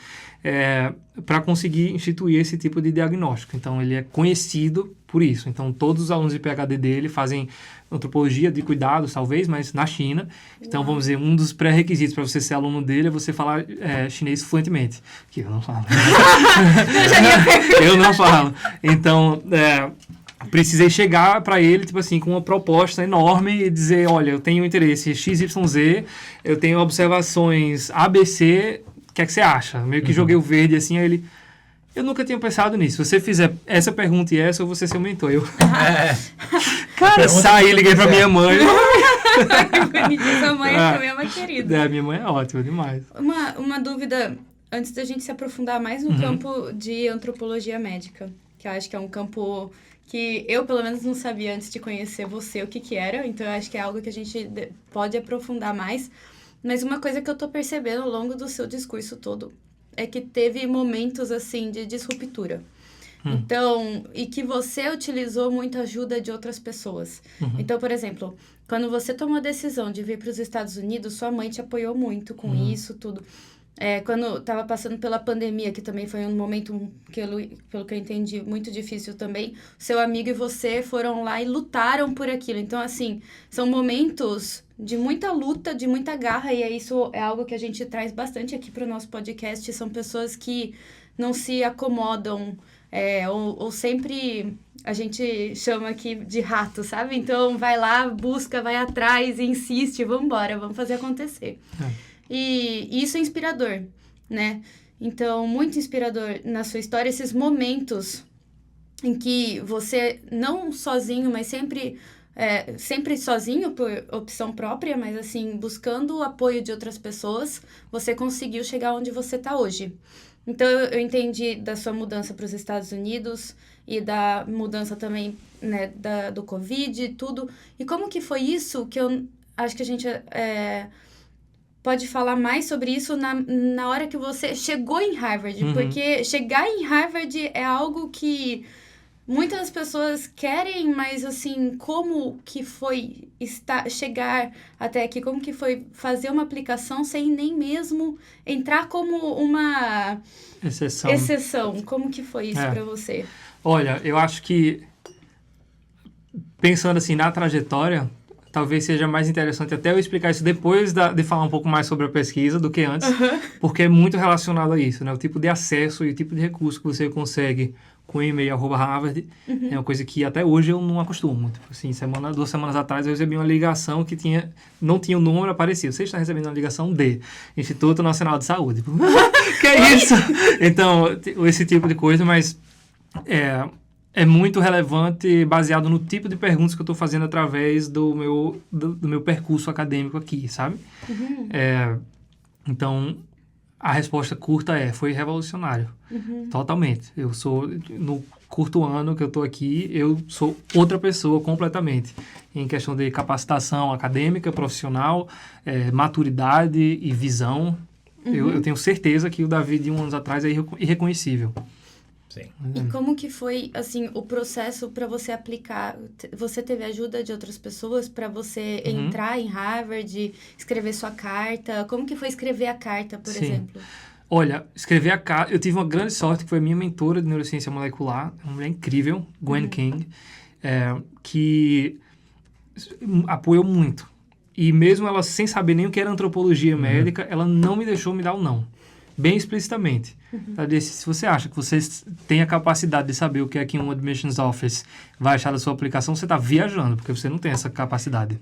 para conseguir instituir esse tipo de diagnóstico. Então, ele é conhecido por isso. Então, todos os alunos de PhD dele fazem antropologia de cuidados, talvez, mas na China. Então, vamos dizer, um dos pré-requisitos para você ser aluno dele é você falar chinês fluentemente. Que eu não falo. Eu não falo. Então, precisei chegar para ele, tipo assim, com uma proposta enorme e dizer, olha, eu tenho interesse XYZ, eu tenho observações ABC, o que é que você acha? Meio que joguei o verde assim, aí ele... Eu nunca tinha pensado nisso. Se você fizer essa pergunta e essa, eu vou ser seu mentor. Cara, saí, liguei pra minha mãe. Sua mãe é uma querida. Minha mãe é ótima demais. Uma dúvida, antes da gente se aprofundar mais no campo de antropologia médica, que eu acho que é um campo que eu, pelo menos, não sabia antes de conhecer você o que era. Então, eu acho que é algo que a gente pode aprofundar mais. Mas uma coisa que eu tô percebendo ao longo do seu discurso todo é que teve momentos, assim, de disruptura. Então, e que você utilizou muita ajuda de outras pessoas. Então, por exemplo, quando você tomou a decisão de vir para os Estados Unidos, sua mãe te apoiou muito com isso, tudo. quando estava passando pela pandemia, que também foi um momento, pelo que eu entendi, muito difícil também, seu amigo e você foram lá e lutaram por aquilo. Então, assim, são momentos de muita luta, de muita garra, e isso é algo que a gente traz bastante aqui para o nosso podcast. São pessoas que não se acomodam, ou sempre a gente chama aqui de rato, sabe? Então, vai lá, busca, vai atrás, insiste, vamos embora, vamos fazer acontecer. E isso é inspirador, né? Então, muito inspirador na sua história, esses momentos em que você, não sozinho, mas sempre sozinho por opção própria, mas assim, buscando o apoio de outras pessoas, você conseguiu chegar onde você está hoje. Então, eu entendi da sua mudança para os Estados Unidos e da mudança também, né, do Covid e tudo. E como que foi isso, que eu acho que a gente pode falar mais sobre isso na hora que você chegou em Harvard. Porque chegar em Harvard é algo que muitas pessoas querem, mas assim, como que foi chegar até aqui? Como que foi fazer uma aplicação sem nem mesmo entrar como uma exceção? Como que foi isso para você? Olha, eu acho que, pensando assim na trajetória, talvez seja mais interessante até eu explicar isso depois de falar um pouco mais sobre a pesquisa do que antes, porque é muito relacionado a isso, né? O tipo de acesso e o tipo de recurso que você consegue com o e-mail @Harvard é uma coisa que até hoje eu não acostumo. Tipo assim, 2 semanas atrás eu recebi uma ligação que não tinha o número, aparecia. Você está recebendo uma ligação de Instituto Nacional de Saúde. Que é isso? Então, esse tipo de coisa, mas é muito relevante baseado no tipo de perguntas que eu estou fazendo através do meu percurso acadêmico aqui, sabe? Então, a resposta curta foi revolucionário. Totalmente. No curto ano que eu estou aqui, eu sou outra pessoa completamente. Em questão de capacitação acadêmica, profissional, maturidade e visão. Eu tenho certeza que o Davi de 1 ano atrás é irreconhecível. Sim. E como que foi, assim, o processo para você aplicar? Você teve ajuda de outras pessoas para você entrar em Harvard, escrever sua carta? Como que foi escrever a carta, por exemplo? Olha, escrever a carta... Eu tive uma grande sorte, que foi a minha mentora de neurociência molecular, uma mulher incrível, Gwen King, que apoiou muito. E mesmo ela sem saber nem o que era antropologia médica, ela não me deixou me dar o não. Bem explicitamente. Ela disse, se você acha que você tem a capacidade de saber o que é que um Admissions Office vai achar da sua aplicação, você está viajando, porque você não tem essa capacidade.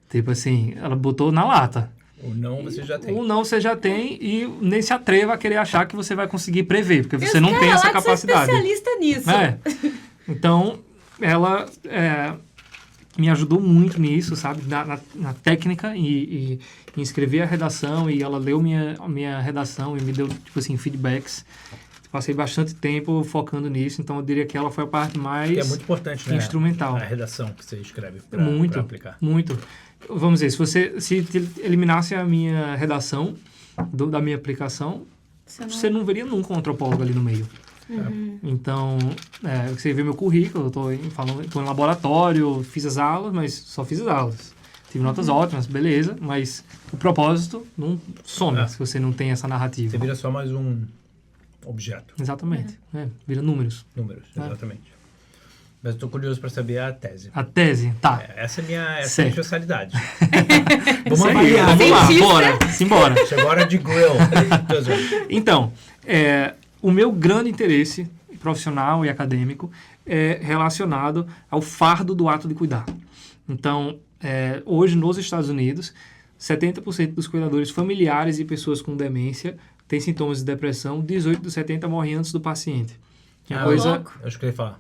Tipo assim, ela botou na lata. O não você já tem. O não você já tem e nem se atreva a querer achar que você vai conseguir prever, porque você não tem essa capacidade. Eu sou especialista nisso. Então, ela... me ajudou muito nisso, sabe? Na técnica e em escrever a redação, e ela leu minha redação e me deu, tipo assim, feedbacks. Passei bastante tempo focando nisso, então eu diria que ela foi a parte mais que é muito importante, instrumental. Né? A redação que você escreve para aplicar. Muito. Vamos dizer, se eliminasse a minha redação da minha aplicação, você não veria nunca um antropólogo ali no meio. Então, você vê meu currículo, eu estou em laboratório, fiz as aulas, mas só fiz as aulas. Tive notas ótimas, beleza, mas o propósito não some se você não tem essa narrativa. Você vira só mais um objeto. Exatamente, vira números. Números, exatamente. Mas eu estou curioso para saber a tese. A tese, tá. Essa é a minha especialidade. Vamos avaliar. Vamos lá, bora. Simbora. Chegou a hora de grill. Então, o meu grande interesse profissional e acadêmico é relacionado ao fardo do ato de cuidar. Então, hoje nos Estados Unidos, 70% dos cuidadores familiares e pessoas com demência têm sintomas de depressão, 18 dos 70 morrem antes do paciente. É uma coisa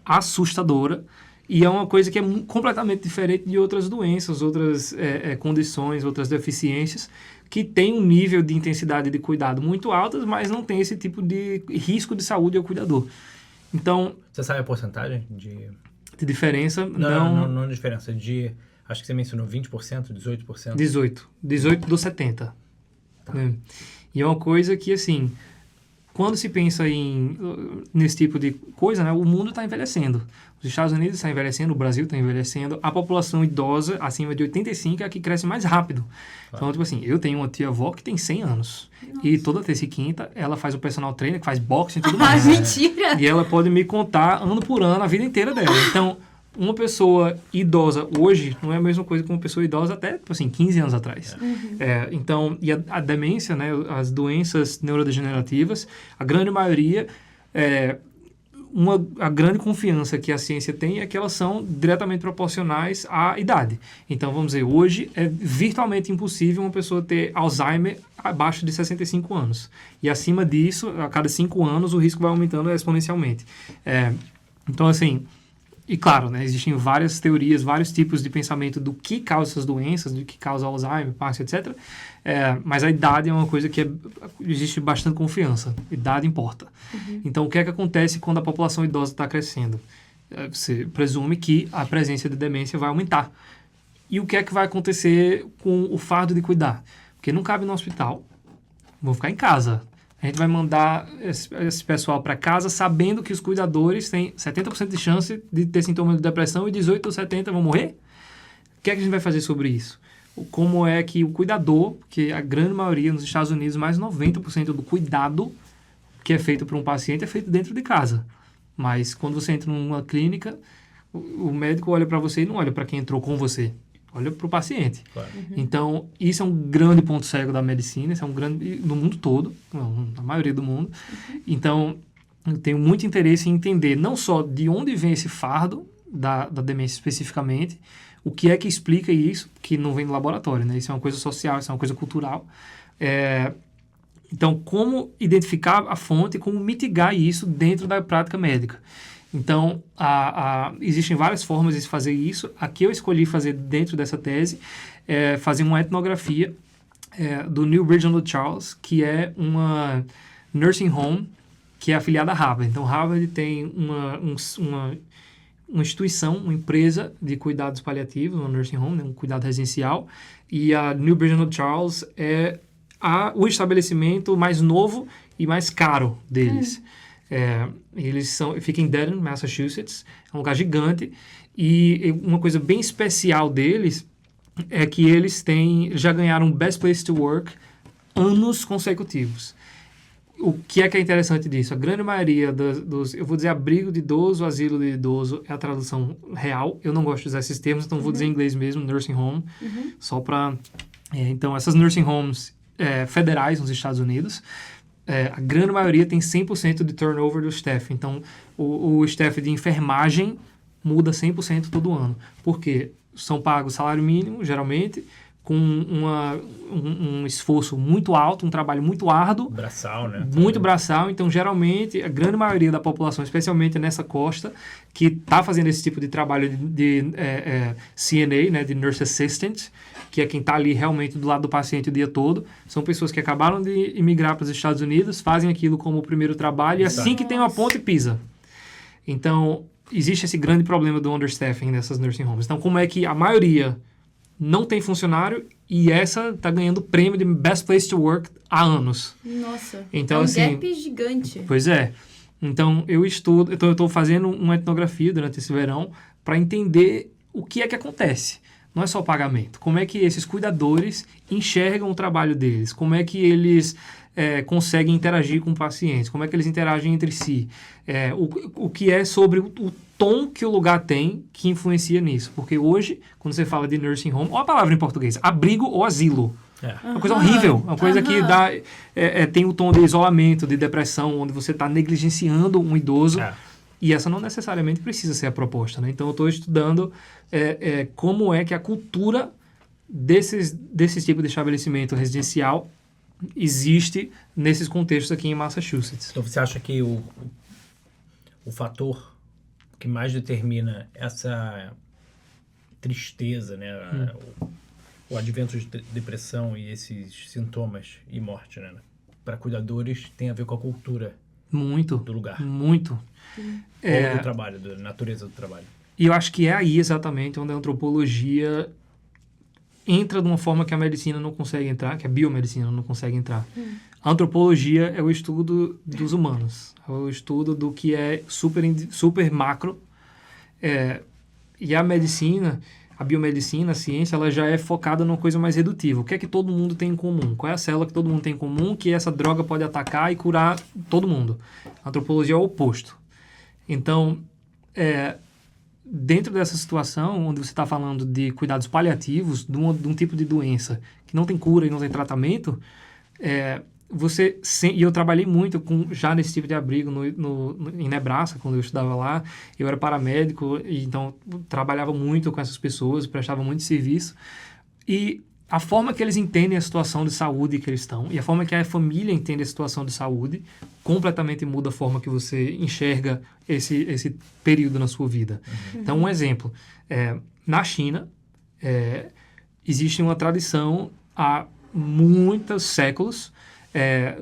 assustadora e é uma coisa que é completamente diferente de outras doenças, outras condições, outras deficiências que tem um nível de intensidade de cuidado muito alto, mas não tem esse tipo de risco de saúde ao cuidador. Então... Você sabe a porcentagem de diferença? Não diferença. Acho que você mencionou 20%, 18%? 18 dos 70. Tá. E é uma coisa que, assim, quando se pensa nesse tipo de coisa, né, o mundo está envelhecendo. Os Estados Unidos estão envelhecendo, o Brasil está envelhecendo. A população idosa, acima de 85, é a que cresce mais rápido. Então, tipo assim, eu tenho uma tia-avó que tem 100 anos. Nossa. E toda terça e quinta, ela faz o personal trainer, que faz boxe e tudo mais. Mentira! E ela pode me contar, ano por ano, a vida inteira dela. Então, uma pessoa idosa hoje não é a mesma coisa que uma pessoa idosa até, tipo assim, 15 anos atrás. Então, e a demência, né, as doenças neurodegenerativas, a grande maioria, a grande confiança que a ciência tem é que elas são diretamente proporcionais à idade. Então, vamos dizer, hoje é virtualmente impossível uma pessoa ter Alzheimer abaixo de 65 anos. E acima disso, a cada 5 anos, o risco vai aumentando exponencialmente. Então, assim... E claro, né, existem várias teorias, vários tipos de pensamento do que causa essas doenças, do que causa Alzheimer, Parkinson, etc. Mas a idade é uma coisa que existe bastante confiança. Idade importa. Então, o que é que acontece quando a população idosa está crescendo? Você presume que a presença de demência vai aumentar. E o que é que vai acontecer com o fardo de cuidar? Porque não cabe no hospital, vão ficar em casa. A gente vai mandar esse pessoal para casa sabendo que os cuidadores têm 70% de chance de ter sintomas de depressão e 18 ou 70 vão morrer? O que é que a gente vai fazer sobre isso? Como é que o cuidador, que a grande maioria nos Estados Unidos, mais 90% do cuidado que é feito para um paciente é feito dentro de casa. Mas quando você entra numa clínica, o médico olha para você e não olha para quem entrou com você. Olha para o paciente. Claro. Então, isso é um grande ponto cego da medicina, isso é um grande... no mundo todo, na maioria do mundo. Então, eu tenho muito interesse em entender não só de onde vem esse fardo da demência especificamente, o que é que explica isso, que não vem do laboratório, né? Isso é uma coisa social, isso é uma coisa cultural. Então, como identificar a fonte, como mitigar isso dentro da prática médica. Então, existem várias formas de fazer isso. A que eu escolhi fazer dentro dessa tese é fazer uma etnografia do New Regional Charles, que é uma nursing home que é afiliada a Harvard. Então, Harvard tem uma instituição, uma empresa de cuidados paliativos, uma nursing home, né, um cuidado residencial, e a New Regional Charles é o estabelecimento mais novo e mais caro deles. Eles ficam em Dedham, Massachusetts, é um lugar gigante, e uma coisa bem especial deles é que eles já ganharam Best Place to Work anos consecutivos. O que é interessante disso? A grande maioria dos, eu vou dizer abrigo de idoso, asilo de idoso, é a tradução real. Eu não gosto de usar esses termos, então vou dizer em inglês mesmo, nursing home, só para... então, essas nursing homes federais nos Estados Unidos, a grande maioria tem 100% de turnover do staff. Então, o staff de enfermagem muda 100% todo ano. Por quê? São pagos salário mínimo, geralmente, com um esforço muito alto, um trabalho muito árduo. Braçal, né? Muito braçal. Então, geralmente, a grande maioria da população, especialmente nessa costa, que está fazendo esse tipo de trabalho de CNA, né, de Nurse Assistant, que é quem está ali realmente do lado do paciente o dia todo, são pessoas que acabaram de imigrar para os Estados Unidos, fazem aquilo como o primeiro trabalho, e assim que tem uma ponte, pisa. Então, existe esse grande problema do understaffing nessas nursing homes. Então, como é que a maioria não tem funcionário e essa está ganhando prêmio de Best Place to Work há anos? Nossa, então, é um assim, gap gigante. Pois é. Então, eu estou fazendo uma etnografia durante esse verão para entender o que é que acontece. Não é só o pagamento. Como é que esses cuidadores enxergam o trabalho deles? Como é que eles conseguem interagir com pacientes? Como é que eles interagem entre si? O que é sobre o tom que o lugar tem que influencia nisso? Porque hoje, quando você fala de nursing home, olha a palavra em português, abrigo ou asilo. É uma coisa horrível, uma coisa que dá, tem o tom de isolamento, de depressão, onde você está negligenciando um idoso. E essa não necessariamente precisa ser a proposta, né? Então, eu estou estudando como é que a cultura desses tipos de estabelecimento residencial existe nesses contextos aqui em Massachusetts. Então, você acha que o fator que mais determina essa tristeza, né? O advento de depressão e esses sintomas e morte, né? Para cuidadores tem a ver com a cultura do lugar. Muito. Ou do trabalho, da natureza do trabalho. E eu acho que é aí exatamente onde a antropologia entra de uma forma que a medicina não consegue entrar, que a biomedicina não consegue entrar. A antropologia é o estudo dos humanos, é o estudo do que é super macro, e a medicina, a biomedicina, a ciência, ela já é focada numa coisa mais redutiva. O que é que todo mundo tem em comum? Qual é a célula que todo mundo tem em comum que essa droga pode atacar e curar todo mundo? A antropologia é o oposto. Então, dentro dessa situação, onde você está falando de cuidados paliativos, de um tipo de doença que não tem cura e não tem tratamento, e eu trabalhei muito já nesse tipo de abrigo em Nebraska, quando eu estudava lá. Eu era paramédico, e então trabalhava muito com essas pessoas, prestava muito serviço. E a forma que eles entendem a situação de saúde que eles estão, e a forma que a família entende a situação de saúde, completamente muda a forma que você enxerga esse período na sua vida. Então, um exemplo. Na China, existe uma tradição há muitos séculos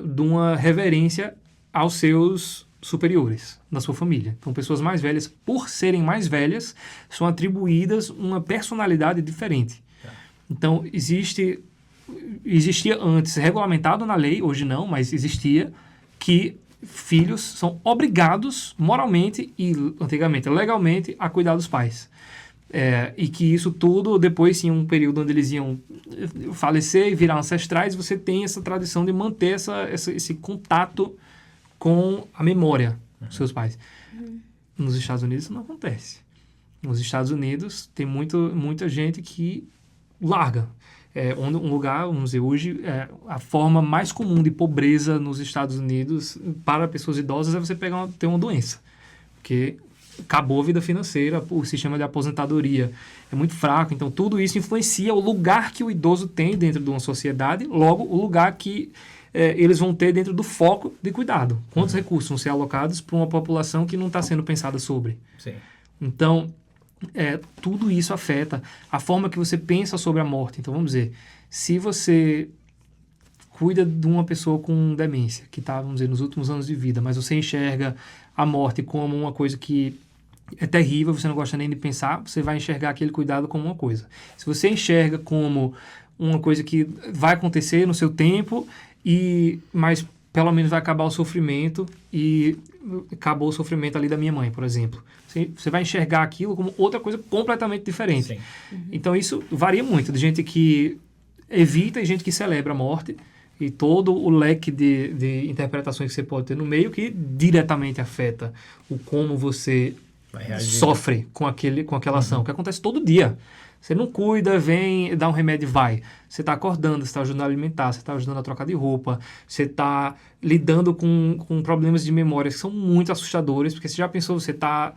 de uma reverência aos seus superiores na sua família. Então, pessoas mais velhas, por serem mais velhas, são atribuídas uma personalidade diferente. Então, existia antes, regulamentado na lei, hoje não, mas existia, que filhos são obrigados moralmente e, antigamente, legalmente, a cuidar dos pais. E que isso tudo, depois tinha um período onde eles iam falecer e virar ancestrais, você tem essa tradição de manter esse contato com a memória dos seus pais. Nos Estados Unidos isso não acontece. Nos Estados Unidos tem muita gente que larga. Um lugar, vamos dizer, hoje, a forma mais comum de pobreza nos Estados Unidos para pessoas idosas é você ter uma doença. Porque acabou a vida financeira, o sistema de aposentadoria é muito fraco, então tudo isso influencia o lugar que o idoso tem dentro de uma sociedade, logo o lugar que eles vão ter dentro do foco de cuidado. Quantos recursos vão ser alocados para uma população que não está sendo pensada sobre. Sim. Então, tudo isso afeta a forma que você pensa sobre a morte. Então, vamos dizer, se você cuida de uma pessoa com demência, que está, vamos dizer, nos últimos anos de vida, mas você enxerga a morte como uma coisa que é terrível, você não gosta nem de pensar, você vai enxergar aquele cuidado como uma coisa. Se você enxerga como uma coisa que vai acontecer no seu tempo, mas pelo menos vai acabar o sofrimento, e acabou o sofrimento ali da minha mãe, por exemplo. Você vai enxergar aquilo como outra coisa completamente diferente. Sim. Então isso varia muito, de gente que evita e gente que celebra a morte, e todo o leque de interpretações que você pode ter no meio que diretamente afeta o como você sofre com aquela ação, que acontece todo dia. Você não cuida, vem, dá um remédio e vai. Você está acordando, você está ajudando a alimentar, você está ajudando a trocar de roupa, você está lidando com problemas de memória que são muito assustadores, porque você já pensou, você está...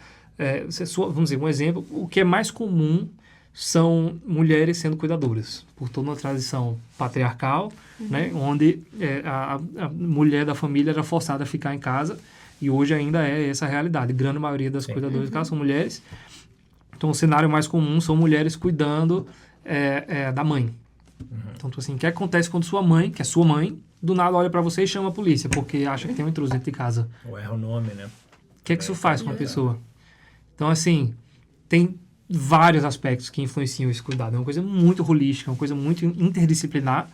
vamos dizer, um exemplo, o que é mais comum são mulheres sendo cuidadoras, por toda uma tradição patriarcal, né, onde a mulher da família era forçada a ficar em casa, e hoje ainda é essa a realidade. A grande maioria das cuidadoras de casa são mulheres. Então, o cenário mais comum são mulheres cuidando da mãe. Então, assim, o que acontece quando sua mãe, que é sua mãe, do nada olha para você e chama a polícia, porque acha que tem um intruso dentro de casa? Ou erra o nome, né? O que isso faz com a pessoa? Então, assim, tem vários aspectos que influenciam esse cuidado. É uma coisa muito holística, uma coisa muito interdisciplinar.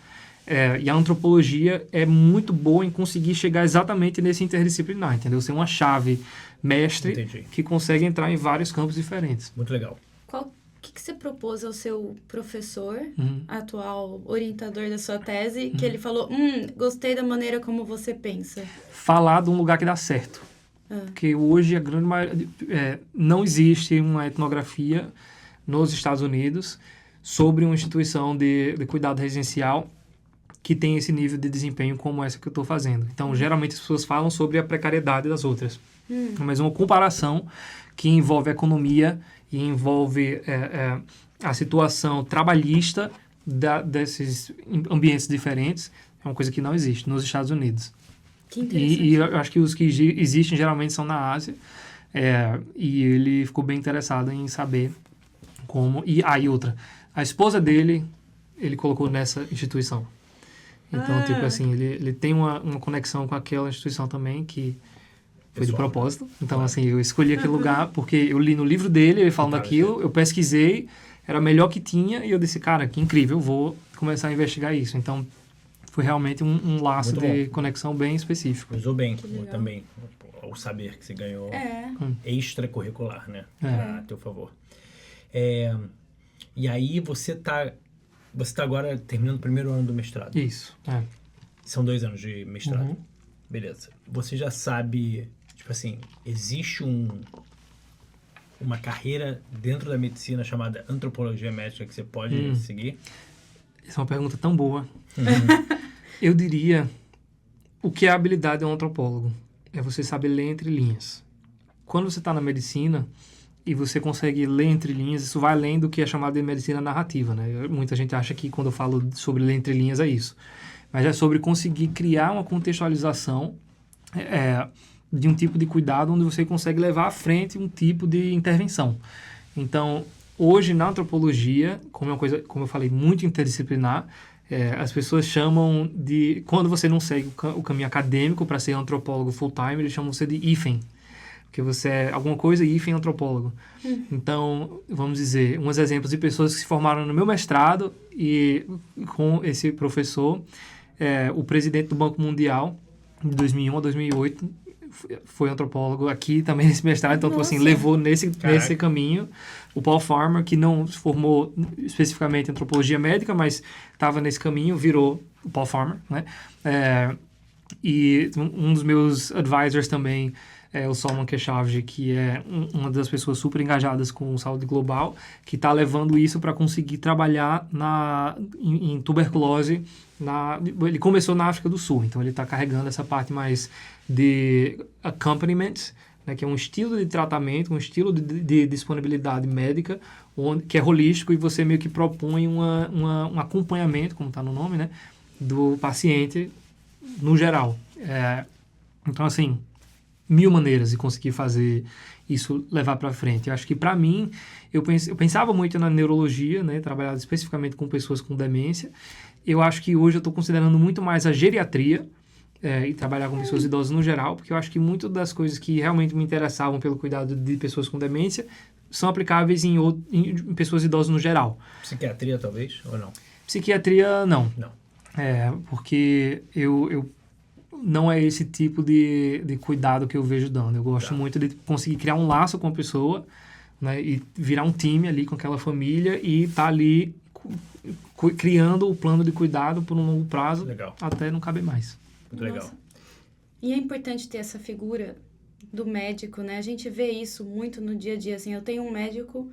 E a antropologia é muito boa em conseguir chegar exatamente nesse interdisciplinar, entendeu? Ser uma chave mestre que consegue entrar em vários campos diferentes. Muito legal. O que você propôs ao seu professor, atual orientador da sua tese, que ele falou, gostei da maneira como você pensa? Falar de um lugar que dá certo. Porque hoje a grande maioria, não existe uma etnografia nos Estados Unidos sobre uma instituição de cuidado residencial que tem esse nível de desempenho como essa que eu estou fazendo. Então, geralmente as pessoas falam sobre a precariedade das outras. Mas uma comparação que envolve a economia e envolve a situação trabalhista desses ambientes diferentes é uma coisa que não existe nos Estados Unidos. Que interessante. E eu acho que os que existem geralmente são na Ásia. E ele ficou bem interessado em saber como... E outra. A esposa dele, ele colocou nessa instituição. Então, tipo assim, ele tem uma conexão com aquela instituição também que foi de propósito. Então, assim, eu escolhi aquele lugar porque eu li no livro dele, ele falando aquilo, eu pesquisei, era a melhor que tinha, e eu disse, cara, que incrível, vou começar a investigar isso. Então, foi realmente um laço de conexão bem específico. Usou bem também o saber que você ganhou extracurricular, né? A teu favor. E aí você tá agora terminando o primeiro ano do mestrado. Isso. São 2 anos de mestrado. Beleza. Você já sabe, tipo assim, existe uma carreira dentro da medicina chamada antropologia médica que você pode seguir? Essa é uma pergunta tão boa. Eu diria, o que é a habilidade de um antropólogo? É você saber ler entre linhas. Quando você está na medicina e você consegue ler entre linhas, isso vai além do que é chamado de medicina narrativa, né? Muita gente acha que quando eu falo sobre ler entre linhas é isso. Mas é sobre conseguir criar uma contextualização de um tipo de cuidado onde você consegue levar à frente um tipo de intervenção. Então, hoje na antropologia, como é uma coisa, como eu falei, muito interdisciplinar, as pessoas chamam de... Quando você não segue o caminho acadêmico para ser antropólogo full-time, eles chamam você de IFEM. Porque você é alguma coisa e IFEM antropólogo. Então, vamos dizer, uns exemplos de pessoas que se formaram no meu mestrado e com esse professor, o presidente do Banco Mundial, de 2001 a 2008, foi antropólogo aqui também nesse mestrado, então, tipo assim, levou nesse caminho. O Paul Farmer, que não se formou especificamente em antropologia médica, mas estava nesse caminho, virou o Paul Farmer, né? E um dos meus advisors também é o Salman Keshavji, que é uma das pessoas super engajadas com saúde global, que está levando isso para conseguir trabalhar em tuberculose. Ele começou na África do Sul, então ele está carregando essa parte mais de accompaniment, né, que é um estilo de tratamento, um estilo de disponibilidade médica, que é holístico, e você meio que propõe um acompanhamento, como está no nome, né, do paciente no geral. Então, assim, 1000 maneiras de conseguir fazer isso levar para frente. Eu acho que, para mim, eu pensava muito na neurologia, né, trabalhava especificamente com pessoas com demência. Eu acho que hoje eu estou considerando muito mais a geriatria e trabalhar com pessoas idosas no geral, porque eu acho que muitas das coisas que realmente me interessavam pelo cuidado de pessoas com demência são aplicáveis em pessoas idosas no geral. Psiquiatria, talvez, ou não? Psiquiatria, não. Não. Porque eu não é esse tipo de cuidado que eu vejo dando. Eu gosto muito de conseguir criar um laço com a pessoa, né, e virar um time ali com aquela família e estar ali criando o plano de cuidado por um longo prazo. Legal. Até não caber mais. Muito legal. Nossa. E é importante ter essa figura do médico, né? A gente vê isso muito no dia a dia, assim. Eu tenho um médico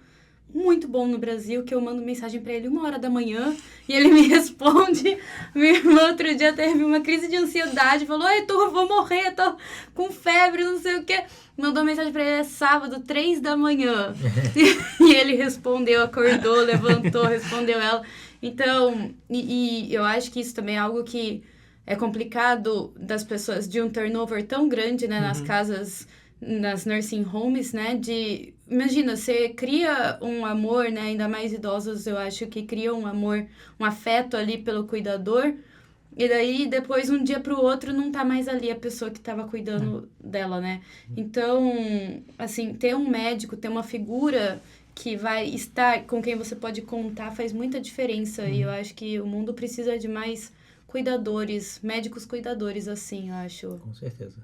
muito bom no Brasil, que eu mando mensagem pra ele 1h da manhã e ele me responde. Minha irmã outro dia teve uma crise de ansiedade, falou: "Ai, eu vou morrer, eu tô com febre, não sei o quê". Mandou mensagem pra ele sábado, 3 da manhã. E ele respondeu, acordou, levantou, respondeu ela. Então, e eu acho que isso também é algo que é complicado das pessoas, de um turnover tão grande, né, nas casas, nas nursing homes, né, imagina, você cria um amor, né, ainda mais idosos, eu acho que cria um amor, um afeto ali pelo cuidador, e daí depois, um dia pro outro, não tá mais ali a pessoa que tava cuidando dela, né. Então, assim, ter um médico, ter uma figura que vai estar com quem você pode contar faz muita diferença, e eu acho que o mundo precisa de mais cuidadores, médicos cuidadores, assim, eu acho. Com certeza.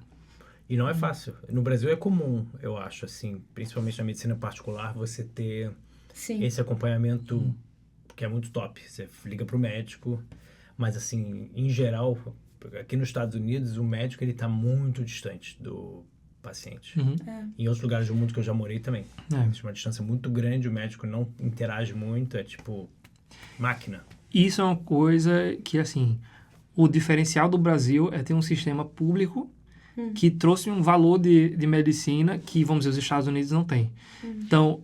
E não é fácil. No Brasil é comum, eu acho, assim, principalmente na medicina particular, você ter esse acompanhamento que é muito top. Você liga pro médico, mas, assim, em geral, aqui nos Estados Unidos, o médico, ele tá muito distante do paciente. Em outros lugares do mundo que eu já morei também. Existe uma distância muito grande, o médico não interage muito, é tipo máquina. Isso é uma coisa que, assim, o diferencial do Brasil é ter um sistema público que trouxe um valor de medicina que, vamos dizer, os Estados Unidos não têm. Então,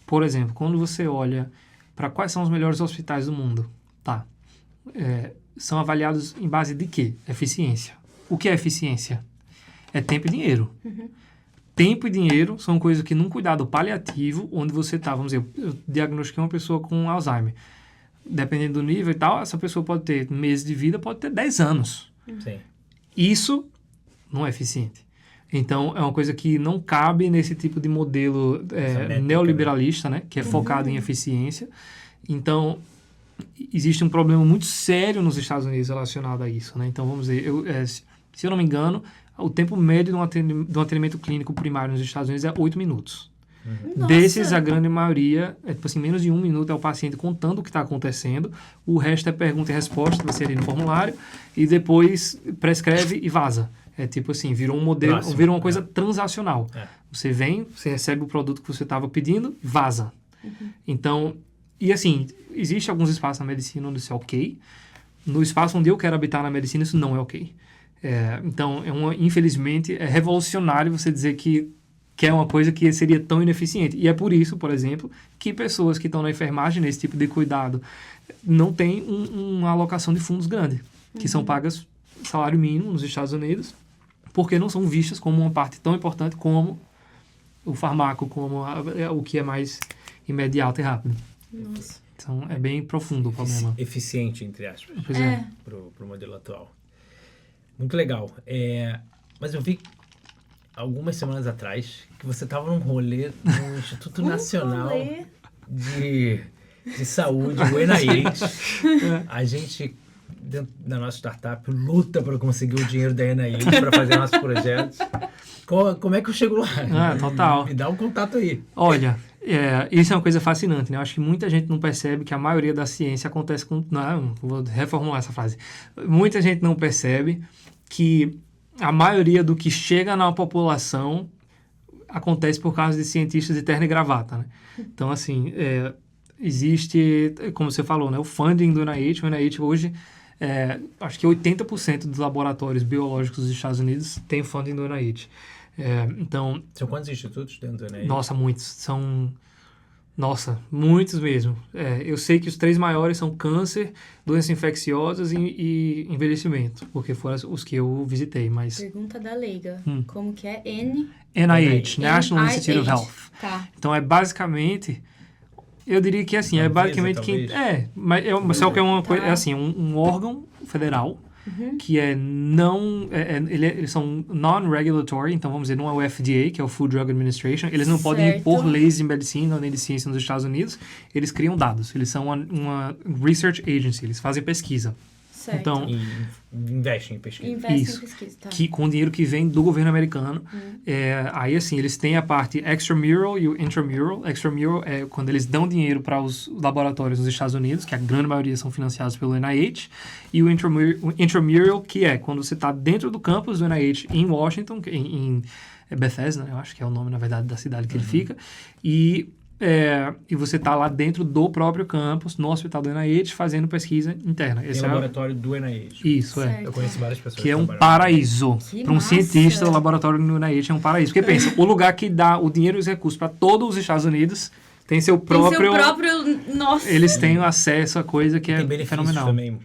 por exemplo, quando você olha para quais são os melhores hospitais do mundo, são avaliados em base de quê? Eficiência. O que é eficiência? É tempo e dinheiro. Tempo e dinheiro são coisas que num cuidado paliativo, onde você está, vamos dizer, eu diagnostiquei uma pessoa com Alzheimer. Dependendo do nível e tal, essa pessoa pode ter meses de vida, pode ter 10 anos. Sim. Isso não é eficiente. Então, é uma coisa que não cabe nesse tipo de modelo neoliberalista, né? Que é focado em eficiência. Então, existe um problema muito sério nos Estados Unidos relacionado a isso, né? Então, vamos dizer, se eu não me engano, o tempo médio de um atendimento clínico primário nos Estados Unidos é 8 minutos. Desses, a grande maioria, menos de 1 minuto é o paciente contando o que está acontecendo, o resto é pergunta e resposta, vai ser ali no formulário, e depois prescreve e vaza. Virou um modelo, virou uma coisa transacional. Você vem, você recebe o produto que você estava pedindo, vaza. Então, e assim, existe alguns espaços na medicina onde isso é ok. No espaço onde eu quero habitar na medicina, isso não é ok. Então, infelizmente, é revolucionário você dizer que é uma coisa que seria tão ineficiente. E é por isso, por exemplo, que pessoas que estão na enfermagem, nesse tipo de cuidado, não têm uma alocação de fundos grande, que são pagas salário mínimo nos Estados Unidos, porque não são vistas como uma parte tão importante como o farmaco, como o que é mais imediato e rápido. Nossa. Então, é bem profundo o problema. Eficiente, entre aspas, pro modelo atual. Muito legal. Mas eu vi algumas semanas atrás que você estava num rolê no Instituto Nacional de Saúde, o NIH. A gente, dentro da nossa startup, luta para conseguir o dinheiro da NIH para fazer nossos projetos. Como é que eu chego lá? Total. Me dá um contato aí. Olha, isso é uma coisa fascinante, né? Eu acho que muita gente não percebe que a maioria da ciência acontece com... Não, vou reformular essa frase. Muita gente não percebe que a maioria do que chega na população acontece por causa de cientistas de terno e gravata, né? Então, assim, existe, como você falou, né, o funding do NIH. O NIH hoje, acho que 80% dos laboratórios biológicos dos Estados Unidos tem funding do NIH. Então, são quantos institutos dentro do NIH? Nossa, muitos. Muitos mesmo. Eu sei que os 3 maiores são câncer, doenças infecciosas e envelhecimento, porque foram os que eu visitei, mas... Pergunta da leiga. Como que é? NIH, National Institute of Health. Tá. Então, basicamente... Eu diria que, assim, basicamente... Mas só que é uma coisa... É, assim, um órgão federal que eles são non-regulatory, então vamos dizer, não é o FDA, que é o Food Drug Administration, eles não podem impor leis de medicina nem de ciência nos Estados Unidos, eles criam dados, eles são uma research agency, eles fazem pesquisa. Certo. Então, investem em pesquisa. Investem em pesquisa, tá. Com dinheiro que vem do governo americano. Aí, assim, eles têm a parte extramural e o intramural. Extramural é quando eles dão dinheiro para os laboratórios nos Estados Unidos, que a grande maioria são financiados pelo NIH. E o intramural, que é quando você está dentro do campus do NIH em Washington, em Bethesda, eu acho que é o nome, na verdade, da cidade que ele fica. E você está lá dentro do próprio campus, no hospital do NIH, fazendo pesquisa interna. Esse é o laboratório do NIH. Isso, certo. Eu conheço várias pessoas que é um paraíso. Para um cientista, o laboratório do NIH é um paraíso. Porque pensa, o lugar que dá o dinheiro e os recursos para todos os Estados Unidos tem seu próprio... Nossa! Eles têm acesso a coisa que é fenomenal. Também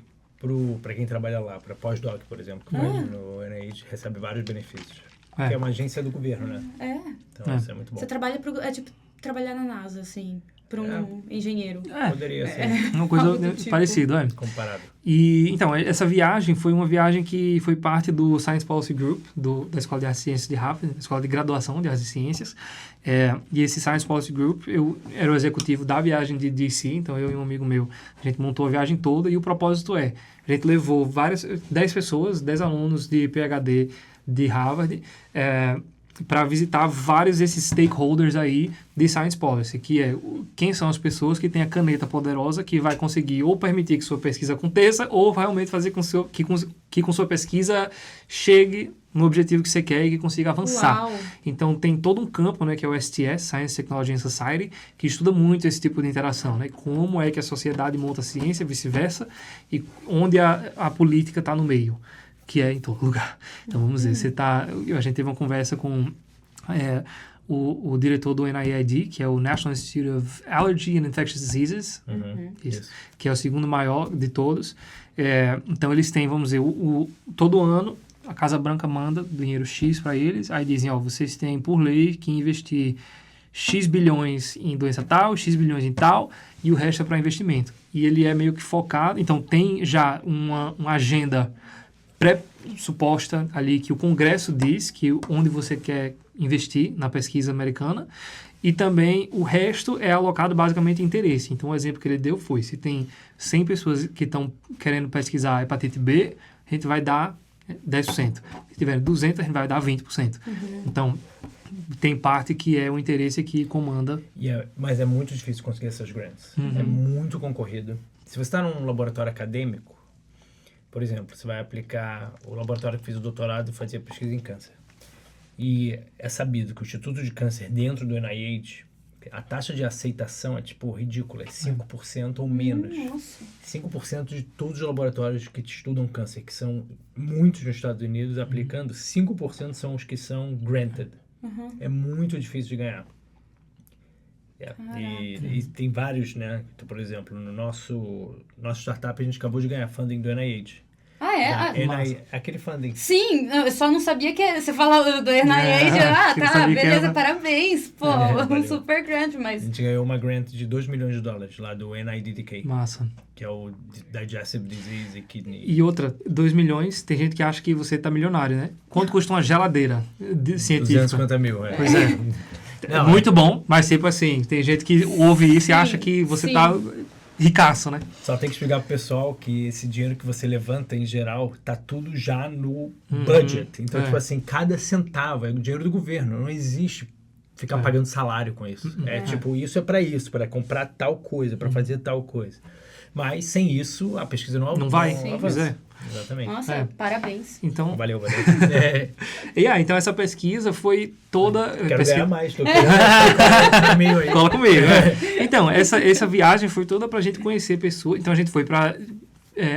para quem trabalha lá, para pós-doc, por exemplo, que vai no NIH, recebe vários benefícios. Que é uma agência do governo, né? Então, isso é muito bom. Você trabalha trabalhar na NASA, assim, para um engenheiro. Poderia ser. Uma coisa parecida, comparado. E, então, essa viagem foi uma viagem que foi parte do Science Policy Group, da Escola de Artes e Ciências de Harvard, Escola de Graduação de Artes e Ciências. E esse Science Policy Group, eu era o executivo da viagem de DC, então eu e um amigo meu, a gente montou a viagem toda, e o propósito a gente levou 10 pessoas, 10 alunos de PhD de Harvard, para visitar vários desses stakeholders aí de Science Policy, que é quem são as pessoas que têm a caneta poderosa que vai conseguir ou permitir que sua pesquisa aconteça ou realmente fazer que com sua pesquisa chegue no objetivo que você quer e que consiga avançar. Uau. Então, tem todo um campo, né, que é o STS, Science, Technology and Society, que estuda muito esse tipo de interação, né? Como é que a sociedade monta a ciência, vice-versa, e onde a política está no meio, que é em todo lugar. Então, vamos dizer, a gente teve uma conversa com o diretor do NIAID, que é o National Institute of Allergy and Infectious Diseases, que é o segundo maior de todos. Então, eles têm, vamos dizer, todo ano, a Casa Branca manda dinheiro X para eles, aí dizem, vocês têm por lei que investir X bilhões em doença tal, X bilhões em tal, e o resto é para investimento. E ele é meio que focado, então tem já uma agenda suposta ali que o Congresso diz que onde você quer investir na pesquisa americana, e também o resto é alocado basicamente em interesse. Então, o exemplo que ele deu foi, se tem 100 pessoas que estão querendo pesquisar hepatite B, a gente vai dar 10%. Se tiver 200, a gente vai dar 20%. Então, tem parte que é o interesse que comanda. Mas é muito difícil conseguir essas grants. É muito concorrido. Se você está num laboratório acadêmico, por exemplo, você vai aplicar... O laboratório que fez o doutorado fazia pesquisa em câncer. E é sabido que o Instituto de Câncer dentro do NIH, a taxa de aceitação é tipo ridícula, é 5% ou menos. Nossa. 5% de todos os laboratórios que estudam câncer, que são muitos nos Estados Unidos aplicando, 5% são os que são granted. É muito difícil de ganhar. E tem vários, né? Então, por exemplo, no nosso startup a gente acabou de ganhar funding do NIH. Aquele funding. Sim, eu só não sabia que você fala do NIH. Tá, beleza, parabéns. Pô, super grande, mas... A gente ganhou uma grant de $2 milhões lá do NIDDK. Massa. Que é o Digestive Disease e Kidney. E outra, 2 milhões, tem gente que acha que você tá milionário, né? Quanto custa uma geladeira científica? 250 mil, Pois é. Não, muito bom, mas sempre assim, tem gente que ouve isso e acha que você tá... ricaço, né? Só tem que explicar pro pessoal que esse dinheiro que você levanta, em geral, tá tudo já no budget. Então, tipo assim, cada centavo é o dinheiro do governo. Não existe ficar pagando salário com isso. Tipo, isso é para comprar tal coisa, para fazer tal coisa. Mas, sem isso, a pesquisa não vai. Pois é. Exatamente. Nossa, parabéns. Então... Valeu. Então essa pesquisa foi toda... Quero ganhar mais. Tô querendo aí. Cola comigo. Então, essa viagem foi toda pra gente conhecer pessoas. Então, a gente foi para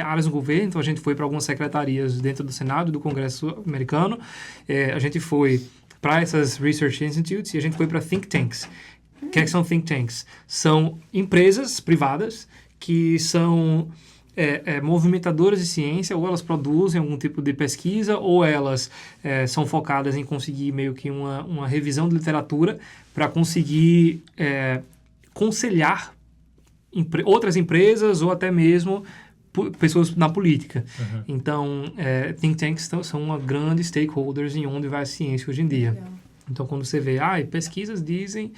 áreas do governo. Então, a gente foi para algumas secretarias dentro do Senado, do Congresso americano. A gente foi para essas Research Institutes e a gente foi para think tanks. O que são think tanks? São empresas privadas que são... movimentadoras de ciência, ou elas produzem algum tipo de pesquisa, ou elas são focadas em conseguir meio que uma revisão de literatura para conseguir conselhar outras empresas ou até mesmo pessoas na política. Então, think tanks são uma grande stakeholders em onde vai a ciência hoje em dia. Legal. Então, quando você vê, pesquisas dizem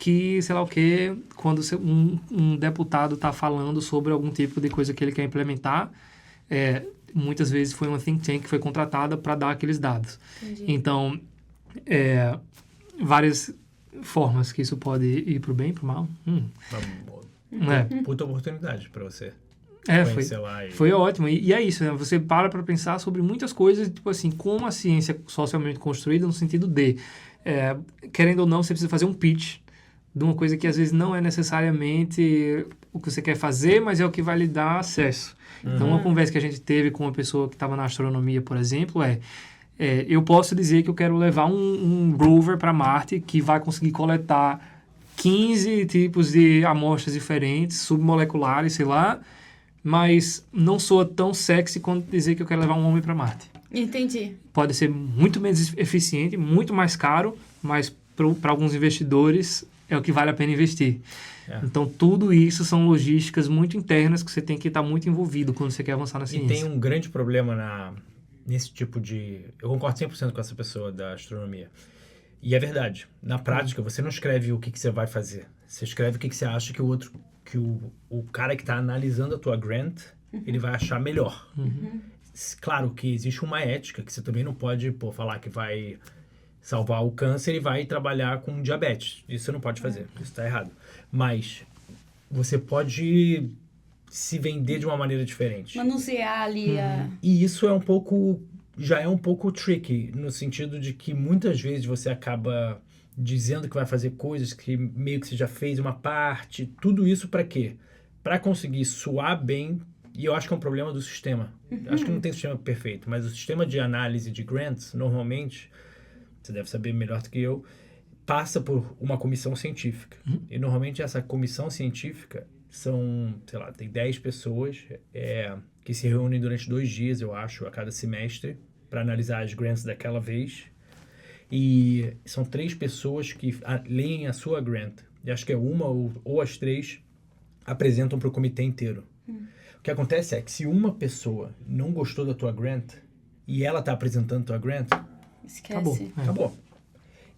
que, sei lá o quê, quando um deputado está falando sobre algum tipo de coisa que ele quer implementar, muitas vezes foi uma think tank que foi contratada para dar aqueles dados. Entendi. Então, várias formas que isso pode ir para o bem e para o mal. Puta oportunidade para você. Foi ótimo. E é isso, né? Você para pensar sobre muitas coisas, tipo assim, como a ciência é socialmente construída no sentido de, querendo ou não, você precisa fazer um pitch de uma coisa que às vezes não é necessariamente o que você quer fazer, mas é o que vai lhe dar acesso. Então, uma conversa que a gente teve com uma pessoa que estava na astronomia, por exemplo, eu posso dizer que eu quero levar um rover para Marte que vai conseguir coletar 15 tipos de amostras diferentes, submoleculares, sei lá, mas não soa tão sexy quanto dizer que eu quero levar um homem para Marte. Entendi. Pode ser muito menos eficiente, muito mais caro, mas para alguns investidores é o que vale a pena investir. Então, tudo isso são logísticas muito internas que você tem que estar muito envolvido quando você quer avançar na ciência. E tem um grande problema nesse tipo de... Eu concordo 100% com essa pessoa da astronomia. E é verdade. Na prática, você não escreve o que você vai fazer. Você escreve o que você acha que o cara que está analisando a tua grant, ele vai achar melhor. Claro que existe uma ética que você também não pode falar que vai salvar o câncer e vai trabalhar com diabetes. Isso você não pode fazer. Isso está errado. Mas você pode se vender de uma maneira diferente. Manusear ali a... E isso já é um pouco tricky, no sentido de que muitas vezes você acaba dizendo que vai fazer coisas que meio que você já fez uma parte. Tudo isso para quê? Para conseguir soar bem. E eu acho que é um problema do sistema. Acho que não tem sistema perfeito, mas o sistema de análise de grants, normalmente, você deve saber melhor do que eu, passa por uma comissão científica. E normalmente essa comissão científica são, sei lá, tem 10 pessoas que se reúnem durante 2 dias, eu acho, a cada semestre, para analisar as grants daquela vez. E são 3 pessoas que leem a sua grant. E acho que é uma ou as 3 apresentam para o comitê inteiro. O que acontece é que se uma pessoa não gostou da tua grant, e ela está apresentando tua grant, Esquece. acabou.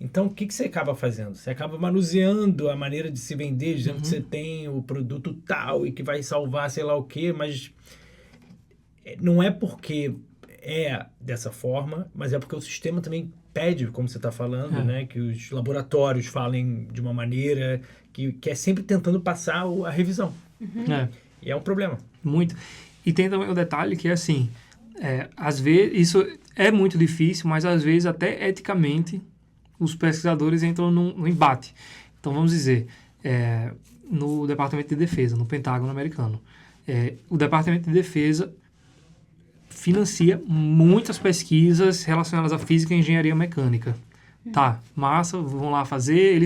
Então, o que você acaba fazendo? Você acaba manuseando a maneira de se vender, dizendo que você tem o produto tal e que vai salvar sei lá o quê, mas não é porque é dessa forma, mas é porque o sistema também pede, como você está falando, né, que os laboratórios falem de uma maneira que é sempre tentando passar a revisão. E é um problema. Muito. E tem também o detalhe que é assim, às vezes, isso é muito difícil, mas às vezes até eticamente os pesquisadores entram no embate. Então, vamos dizer, no Departamento de Defesa, no Pentágono americano, o Departamento de Defesa financia muitas pesquisas relacionadas à física e engenharia mecânica. Tá, massa, vão lá fazer,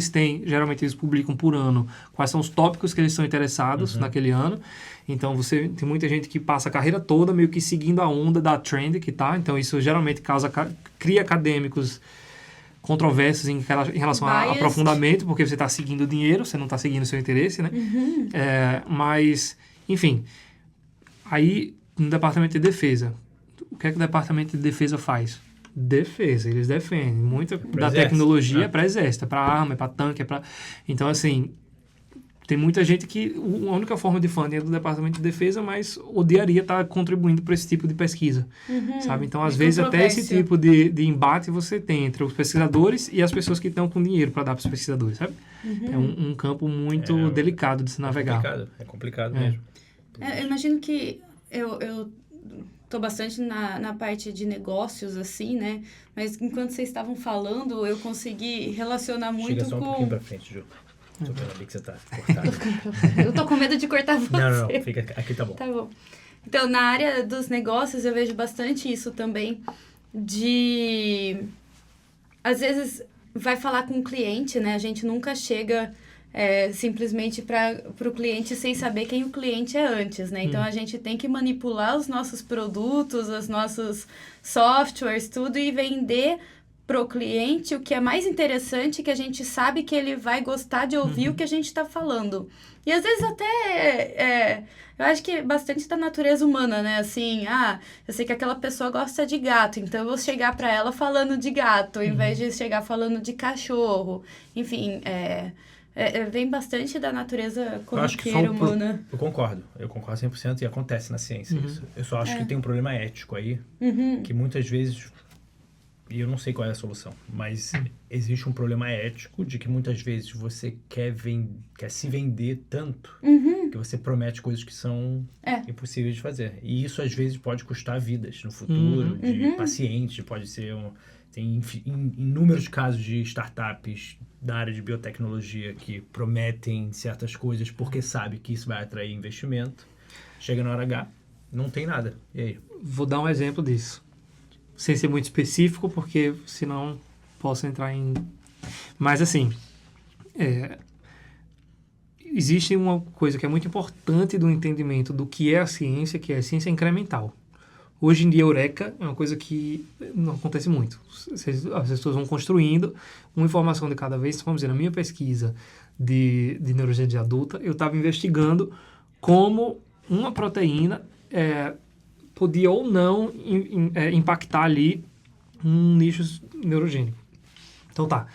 geralmente eles publicam por ano quais são os tópicos que eles estão interessados naquele ano. Então, tem muita gente que passa a carreira toda meio que seguindo a onda da trend que tá, então isso geralmente cria acadêmicos controversos em relação a aprofundamento, porque você está seguindo o dinheiro, você não está seguindo o seu interesse, né? Mas, enfim, aí no Departamento de Defesa, o que é que o Departamento de Defesa faz? Defesa, eles defendem. Muita da tecnologia é para exército, é para arma, é para tanque, é para... Então, assim, tem muita gente que a única forma de funding é do Departamento de Defesa, mas odiaria estar contribuindo para esse tipo de pesquisa, sabe? Então, às vezes, até esse tipo de embate você tem entre os pesquisadores e as pessoas que estão com dinheiro para dar para os pesquisadores, sabe? É um campo muito delicado de se navegar. É complicado mesmo. Eu imagino que eu tô bastante na parte de negócios, assim, né? Mas enquanto vocês estavam falando, eu consegui relacionar muito Chega só um pouquinho pra frente, Ju. Tô vendo ali que você tá cortado. Eu tô com medo de cortar você. Não, fica aqui, tá bom. Tá bom. Então, na área dos negócios, eu vejo bastante isso também, às vezes, vai falar com o cliente, né? A gente nunca chega simplesmente para o cliente sem saber quem o cliente é antes, né? Então, a gente tem que manipular os nossos produtos, os nossos softwares, tudo, e vender pro cliente o que é mais interessante, que a gente sabe que ele vai gostar de ouvir o que a gente está falando. E às vezes até, eu acho que é bastante da natureza humana, né? Assim, eu sei que aquela pessoa gosta de gato, então eu vou chegar para ela falando de gato, ao invés de chegar falando de cachorro. Enfim, vem bastante da natureza corriqueira humana. Eu concordo 100% e acontece na ciência isso. Eu só acho que tem um problema ético aí, que muitas vezes... E eu não sei qual é a solução, mas existe um problema ético de que muitas vezes você quer se vender tanto que você promete coisas que são impossíveis de fazer. E isso, às vezes, pode custar vidas no futuro, de pacientes, pode ser... Tem inúmeros casos de startups da área de biotecnologia que prometem certas coisas porque sabe que isso vai atrair investimento. Chega na hora H, não tem nada. E aí? Vou dar um exemplo disso. Sem ser muito específico, porque senão posso entrar em... Mas, assim, existe uma coisa que é muito importante do entendimento do que é a ciência, que é a ciência incremental. Hoje em dia, Eureka é uma coisa que não acontece muito. As pessoas vão construindo uma informação de cada vez. Vamos dizer, na minha pesquisa de neurociência adulta, eu estava investigando como uma proteína... podia ou não impactar ali um nicho neurogênico. Então tá,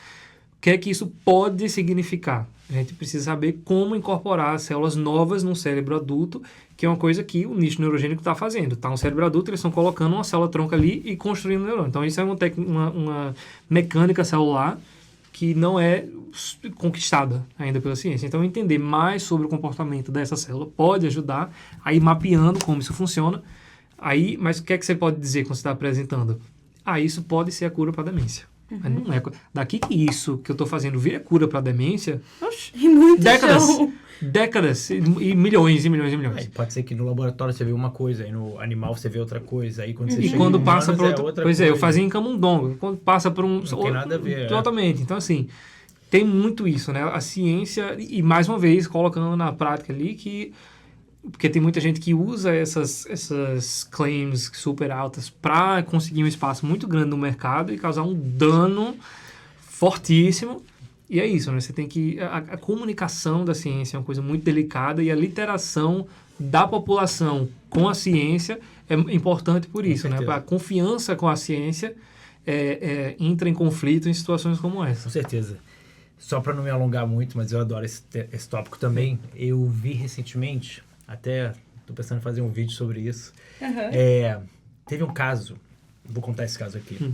o que é que isso pode significar? A gente precisa saber como incorporar células novas num cérebro adulto, que é uma coisa que o nicho neurogênico está fazendo. Tá um cérebro adulto, eles estão colocando uma célula-tronco ali e construindo um neurônio. Então isso é uma mecânica celular que não é conquistada ainda pela ciência. Então entender mais sobre o comportamento dessa célula pode ajudar a ir mapeando como isso funciona. Aí, mas o que é que você pode dizer quando você está apresentando? Isso pode ser a cura para a demência. Mas não é. Daqui que isso que eu estou fazendo vira cura para a demência, décadas e milhões e milhões e milhões. Pode ser que no laboratório você vê uma coisa, aí no animal você vê outra coisa, aí quando você chega quando passa para outra pois coisa. Eu fazia em camundongo, quando passa por um... Não tem nada a ver. Totalmente. Então, assim, tem muito isso, né? A ciência, e mais uma vez, colocando na prática ali que... Porque tem muita gente que usa essas claims super altas para conseguir um espaço muito grande no mercado e causar um dano fortíssimo. E é isso, né? Você tem que... A comunicação da ciência é uma coisa muito delicada e a literação da população com a ciência é importante por isso, né? A confiança com a ciência entra em conflito em situações como essa. Com certeza. Só para não me alongar muito, mas eu adoro esse tópico também, eu vi recentemente, até estou pensando em fazer um vídeo sobre isso, teve um caso, vou contar esse caso aqui,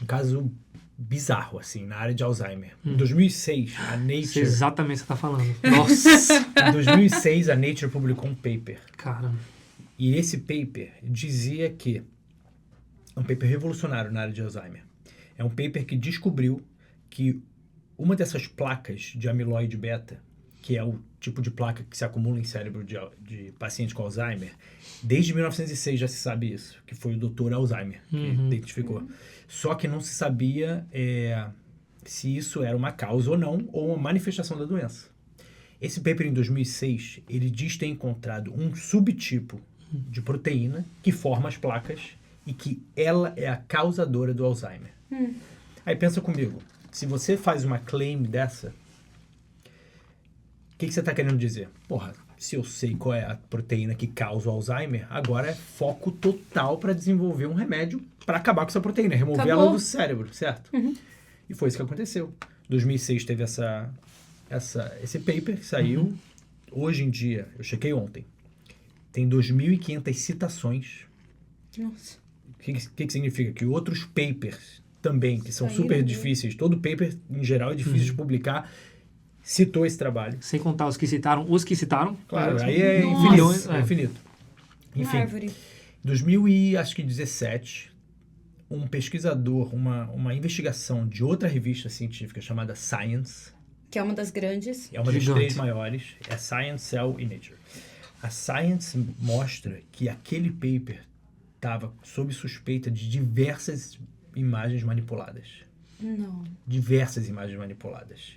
um caso bizarro, assim, na área de Alzheimer. Em 2006, a Nature... Sei exatamente o que você está falando. Nossa! Em 2006, a Nature publicou um paper. Caramba. E esse paper dizia que... É um paper revolucionário na área de Alzheimer. É um paper que descobriu que uma dessas placas de amiloide beta, que é o tipo de placa que se acumula em cérebro de paciente com Alzheimer, desde 1906 já se sabe isso, que foi o Dr. Alzheimer que identificou. Só que não se sabia se isso era uma causa ou não, ou uma manifestação da doença. Esse paper em 2006, ele diz ter encontrado um subtipo de proteína que forma as placas e que ela é a causadora do Alzheimer. Aí pensa comigo, se você faz uma claim dessa, o que você está querendo dizer? Porra, se eu sei qual é a proteína que causa o Alzheimer, agora é foco total para desenvolver um remédio para acabar com essa proteína, remover ela do cérebro, certo? E foi isso que aconteceu. Em 2006 teve esse paper que saiu. Hoje em dia, eu chequei ontem, tem 2.500 citações. Nossa. O que significa? Que outros papers também, que são super difíceis, todo paper, em geral, é difícil de publicar, citou esse trabalho. Sem contar os que citaram. Claro, aí é infinito. É infinito. Enfim, árvore. Em 2017, um pesquisador, uma investigação de outra revista científica chamada Science, que é uma das grandes. É uma das 3 maiores, é Science, Cell e Nature. A Science mostra que aquele paper estava sob suspeita de diversas imagens manipuladas. Não. Diversas imagens manipuladas.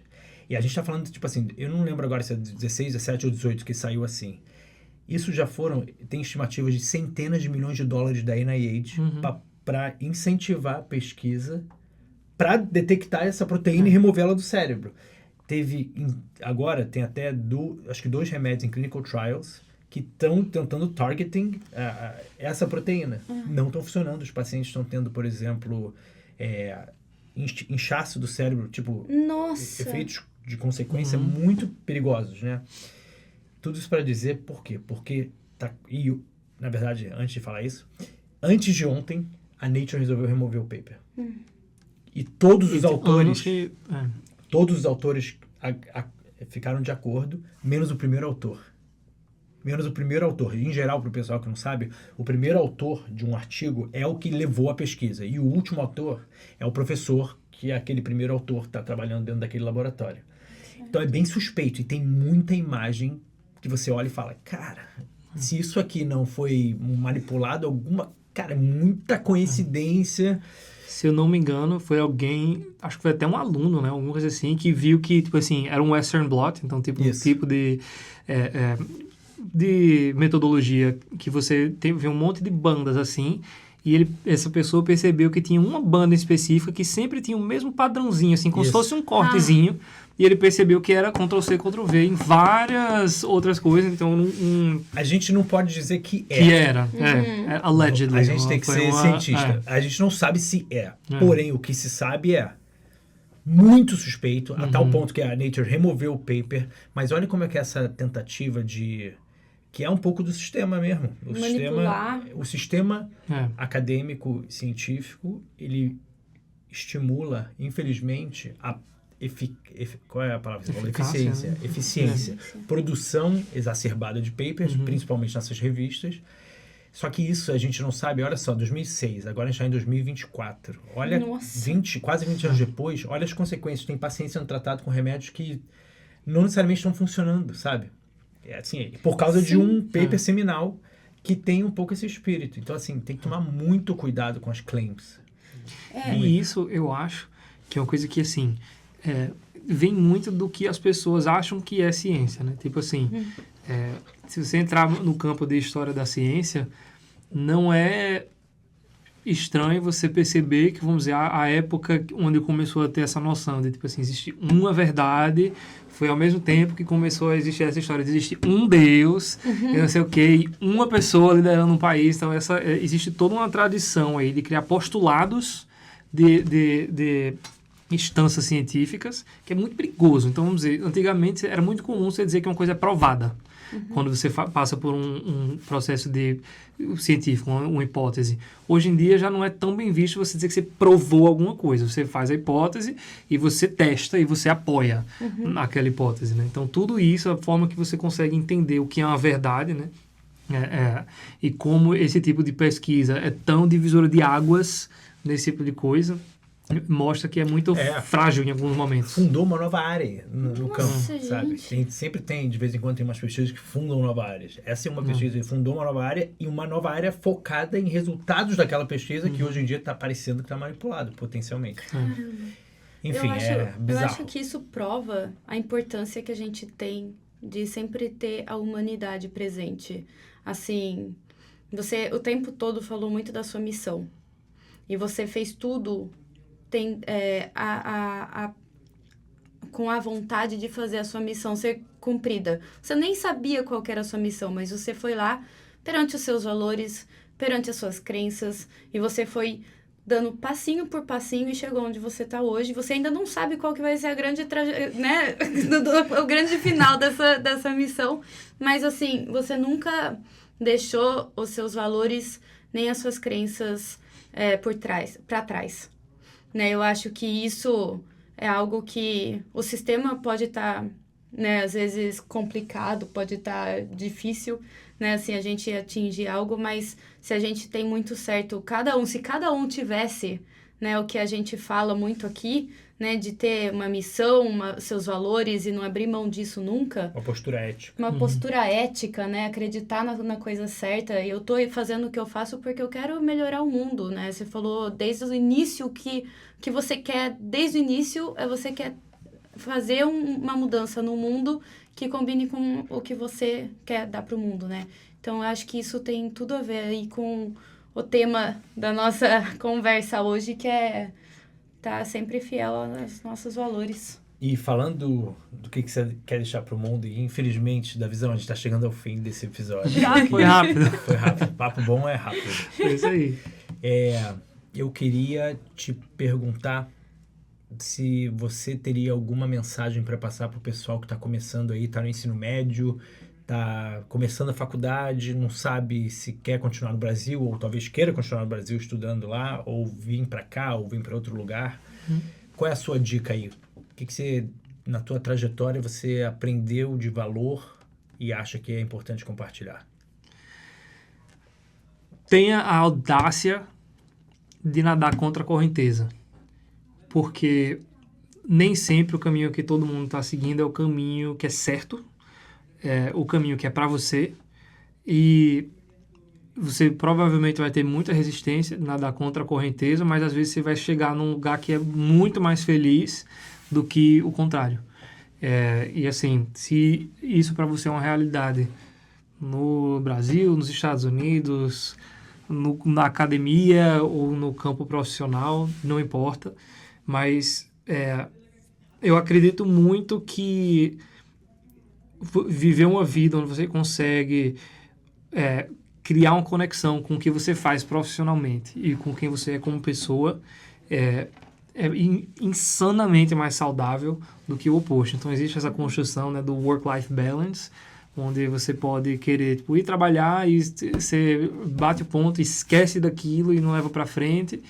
E a gente está falando, tipo assim, eu não lembro agora se é 16, 17 ou 18 que saiu assim. Isso já tem estimativas de centenas de milhões de dólares da NIH para incentivar a pesquisa para detectar essa proteína e removê-la do cérebro. Agora tem até acho que 2 remédios em clinical trials que estão tentando targeting essa proteína. Não estão funcionando. Os pacientes estão tendo, por exemplo, inchaço do cérebro, tipo, efeitos de consequência muito perigosos, né? Tudo isso para dizer por quê? Porque, na verdade, antes de falar isso, antes de ontem, a Nature resolveu remover o paper. E todos os autores... Todos os autores ficaram de acordo, menos o primeiro autor. Em geral, para o pessoal que não sabe, o primeiro autor de um artigo é o que levou a pesquisa. E o último autor é o professor, que é aquele primeiro autor que está trabalhando dentro daquele laboratório. Então é bem suspeito. E tem muita imagem que você olha e fala, cara, se isso aqui não foi manipulado, cara, muita coincidência... Se eu não me engano, foi alguém, acho que foi até um aluno, né? Alguma coisa assim, que viu que, tipo assim, era um Western blot, então, tipo, um tipo de metodologia que você vê um monte de bandas assim, e essa pessoa percebeu que tinha uma banda específica que sempre tinha o mesmo padrãozinho, assim, como se fosse um cortezinho, e ele percebeu que era Ctrl-C, Ctrl-V em várias outras coisas, então... A gente não pode dizer que é. Que era, allegedly. A gente tem que ser cientista. A gente não sabe se porém o que se sabe é muito suspeito, a tal ponto que a Nature removeu o paper, mas olha como é que é essa tentativa que é um pouco do sistema mesmo. O sistema acadêmico, científico, ele estimula, infelizmente, qual é a palavra? Eficiência. Produção exacerbada de papers, principalmente nessas revistas. Só que isso a gente não sabe, olha só, 2006, agora a gente está em 2024. Olha, quase 20 anos depois, olha as consequências. Tem pacientes sendo tratados com remédios que não necessariamente estão funcionando, sabe? Assim, por causa de um paper seminal que tem um pouco esse espírito. Então, assim, tem que tomar muito cuidado com as claims. E isso, eu acho, que é uma coisa que, assim... vem muito do que as pessoas acham que é ciência, né? Tipo assim, se você entrar no campo de história da ciência, não é estranho você perceber que, vamos dizer, a época onde começou a ter essa noção de, tipo assim, existe uma verdade, foi ao mesmo tempo que começou a existir essa história de existir um Deus, e não sei o quê, e uma pessoa liderando um país. Então, existe toda uma tradição aí de criar postulados de instâncias científicas, que é muito perigoso. Então, vamos dizer, antigamente era muito comum você dizer que uma coisa é provada. Quando você passa por um processo científico, uma hipótese. Hoje em dia já não é tão bem visto você dizer que você provou alguma coisa. Você faz a hipótese e você testa e você apoia aquela hipótese, né? Então, tudo isso, a forma que você consegue entender o que é uma verdade, né? E como esse tipo de pesquisa é tão divisora de águas nesse tipo de coisa, mostra que é muito frágil em alguns momentos. Fundou uma nova área no campo, Nossa, sabe? Sempre tem, de vez em quando, tem umas pesquisas que fundam nova áreas. Essa é uma pesquisa que fundou uma nova área e uma nova área focada em resultados daquela pesquisa que hoje em dia está parecendo que está manipulado, potencialmente. Enfim, bizarro. Eu acho que isso prova a importância que a gente tem de sempre ter a humanidade presente. Assim, você o tempo todo falou muito da sua missão. E você fez tudo com a vontade de fazer a sua missão ser cumprida. Você nem sabia qual que era a sua missão, mas você foi lá perante os seus valores, perante as suas crenças, e você foi dando passinho por passinho e chegou onde você está hoje. Você ainda não sabe qual que vai ser a grande o grande final dessa missão, mas assim, você nunca deixou os seus valores nem as suas crenças para trás. Né, eu acho que isso é algo que o sistema pode estar, né, às vezes complicado, pode estar difícil, né, assim, a gente atingir algo, mas se a gente tem muito certo, se cada um tivesse, né, o que a gente fala muito aqui, né, de ter uma missão, seus valores e não abrir mão disso nunca. Uma postura ética. Uma postura ética, né, acreditar na coisa certa. E eu tô fazendo o que eu faço porque eu quero melhorar o mundo, né? Você falou desde o início que você quer, desde o início, você quer fazer uma mudança no mundo que combine com o que você quer dar pro mundo, né? Então, eu acho que isso tem tudo a ver aí com o tema da nossa conversa hoje, que é estar sempre fiel aos nossos valores. E falando do que você quer deixar pro mundo, e infelizmente, da visão, a gente está chegando ao fim desse episódio. Foi rápido. Foi rápido. Papo bom é rápido. É isso aí. Eu queria te perguntar se você teria alguma mensagem para passar pro pessoal que está começando aí, está no ensino médio, está começando a faculdade, não sabe se quer continuar no Brasil, ou talvez queira continuar no Brasil estudando lá, ou vir para cá, ou vir para outro lugar. Qual é a sua dica aí? O que você, na tua trajetória, você aprendeu de valor e acha que é importante compartilhar? Tenha a audácia de nadar contra a correnteza. Porque nem sempre o caminho que todo mundo está seguindo é o caminho que é certo, é o caminho que é para você. E você provavelmente vai ter muita resistência de nadar contra a correnteza, mas às vezes você vai chegar num lugar que é muito mais feliz do que o contrário. E assim, se isso para você é uma realidade no Brasil, nos Estados Unidos, na academia ou no campo profissional, não importa, mas eu acredito muito que viver uma vida onde você consegue criar uma conexão com o que você faz profissionalmente e com quem você é como pessoa é insanamente mais saudável do que o oposto. Então existe essa construção, né, do work-life balance, onde você pode querer ir trabalhar e você bate o ponto, esquece daquilo e não leva para frente,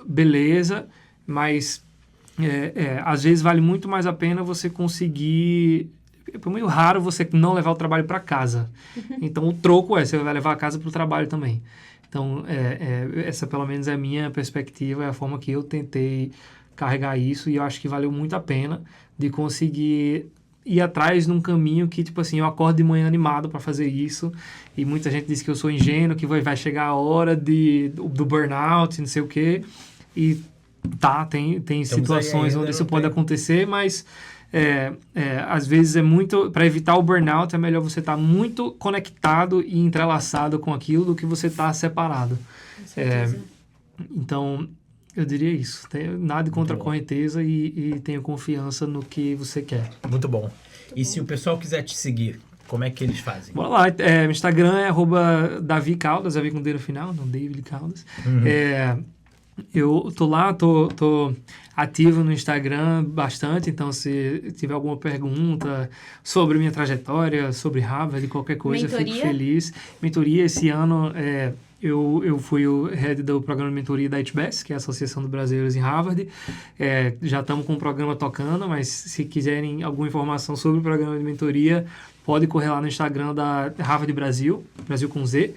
beleza, mas às vezes vale muito mais a pena você conseguir. É meio raro você não levar o trabalho para casa. Então o troco você vai levar a casa para o trabalho também. Então essa pelo menos é a minha perspectiva, é a forma que eu tentei carregar isso, e eu acho que valeu muito a pena de conseguir ir atrás num caminho que, tipo assim, eu acordo de manhã animado para fazer isso, e muita gente diz que eu sou ingênuo, que vai chegar a hora do burnout, não sei o quê, e tem situações onde isso pode acontecer, mas às vezes é muito, para evitar o burnout, é melhor você estar muito conectado e entrelaçado com aquilo do que você estar separado. Então, eu diria isso. Nada contra a correnteza e tenha confiança no que você quer. Muito bom. E se o pessoal quiser te seguir, como é que eles fazem? Bora lá. Meu Instagram é @Davi Caldas, Davi com D no final, não David Caldas. Eu tô lá, tô ativo no Instagram bastante, então se tiver alguma pergunta sobre minha trajetória, sobre Harvard, qualquer coisa, eu fico feliz. Mentoria, esse ano eu fui o head do programa de mentoria da HBS, que é a Associação de Brasileiros em Harvard. Já estamos com o programa tocando, mas se quiserem alguma informação sobre o programa de mentoria, pode correr lá no Instagram da Harvard Brasil, Brasil com Z.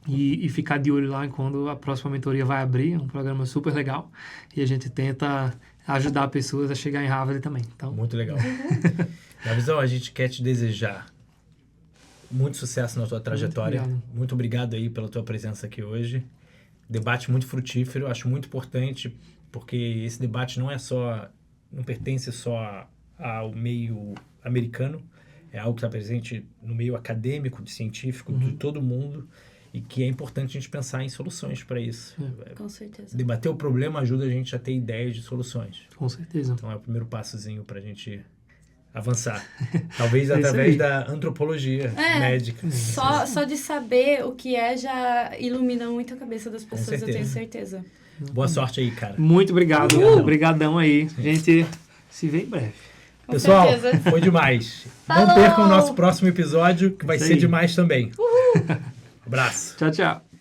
E ficar de olho lá quando a próxima mentoria vai abrir. É um programa super legal. E a gente tenta ajudar pessoas a chegar em Harvard também. Então... Muito legal. Davizão, a gente quer te desejar muito sucesso na tua trajetória. Muito obrigado aí pela tua presença aqui hoje. Debate muito frutífero. Acho muito importante, porque esse debate não pertence só ao meio americano. É algo que está presente no meio acadêmico, científico, de todo mundo. E que é importante a gente pensar em soluções para isso. Com certeza. Debater o problema ajuda a gente a ter ideias de soluções. Com certeza. Então é o primeiro passozinho para a gente avançar. Talvez através da antropologia médica. Só de saber o que já ilumina muito a cabeça das pessoas, eu tenho certeza. Boa sorte aí, cara. Muito obrigado. Obrigadão aí. A gente se vê em breve. Pessoal, foi demais. Não percam o nosso próximo episódio, que vai ser demais também. Abraço. Tchau, tchau.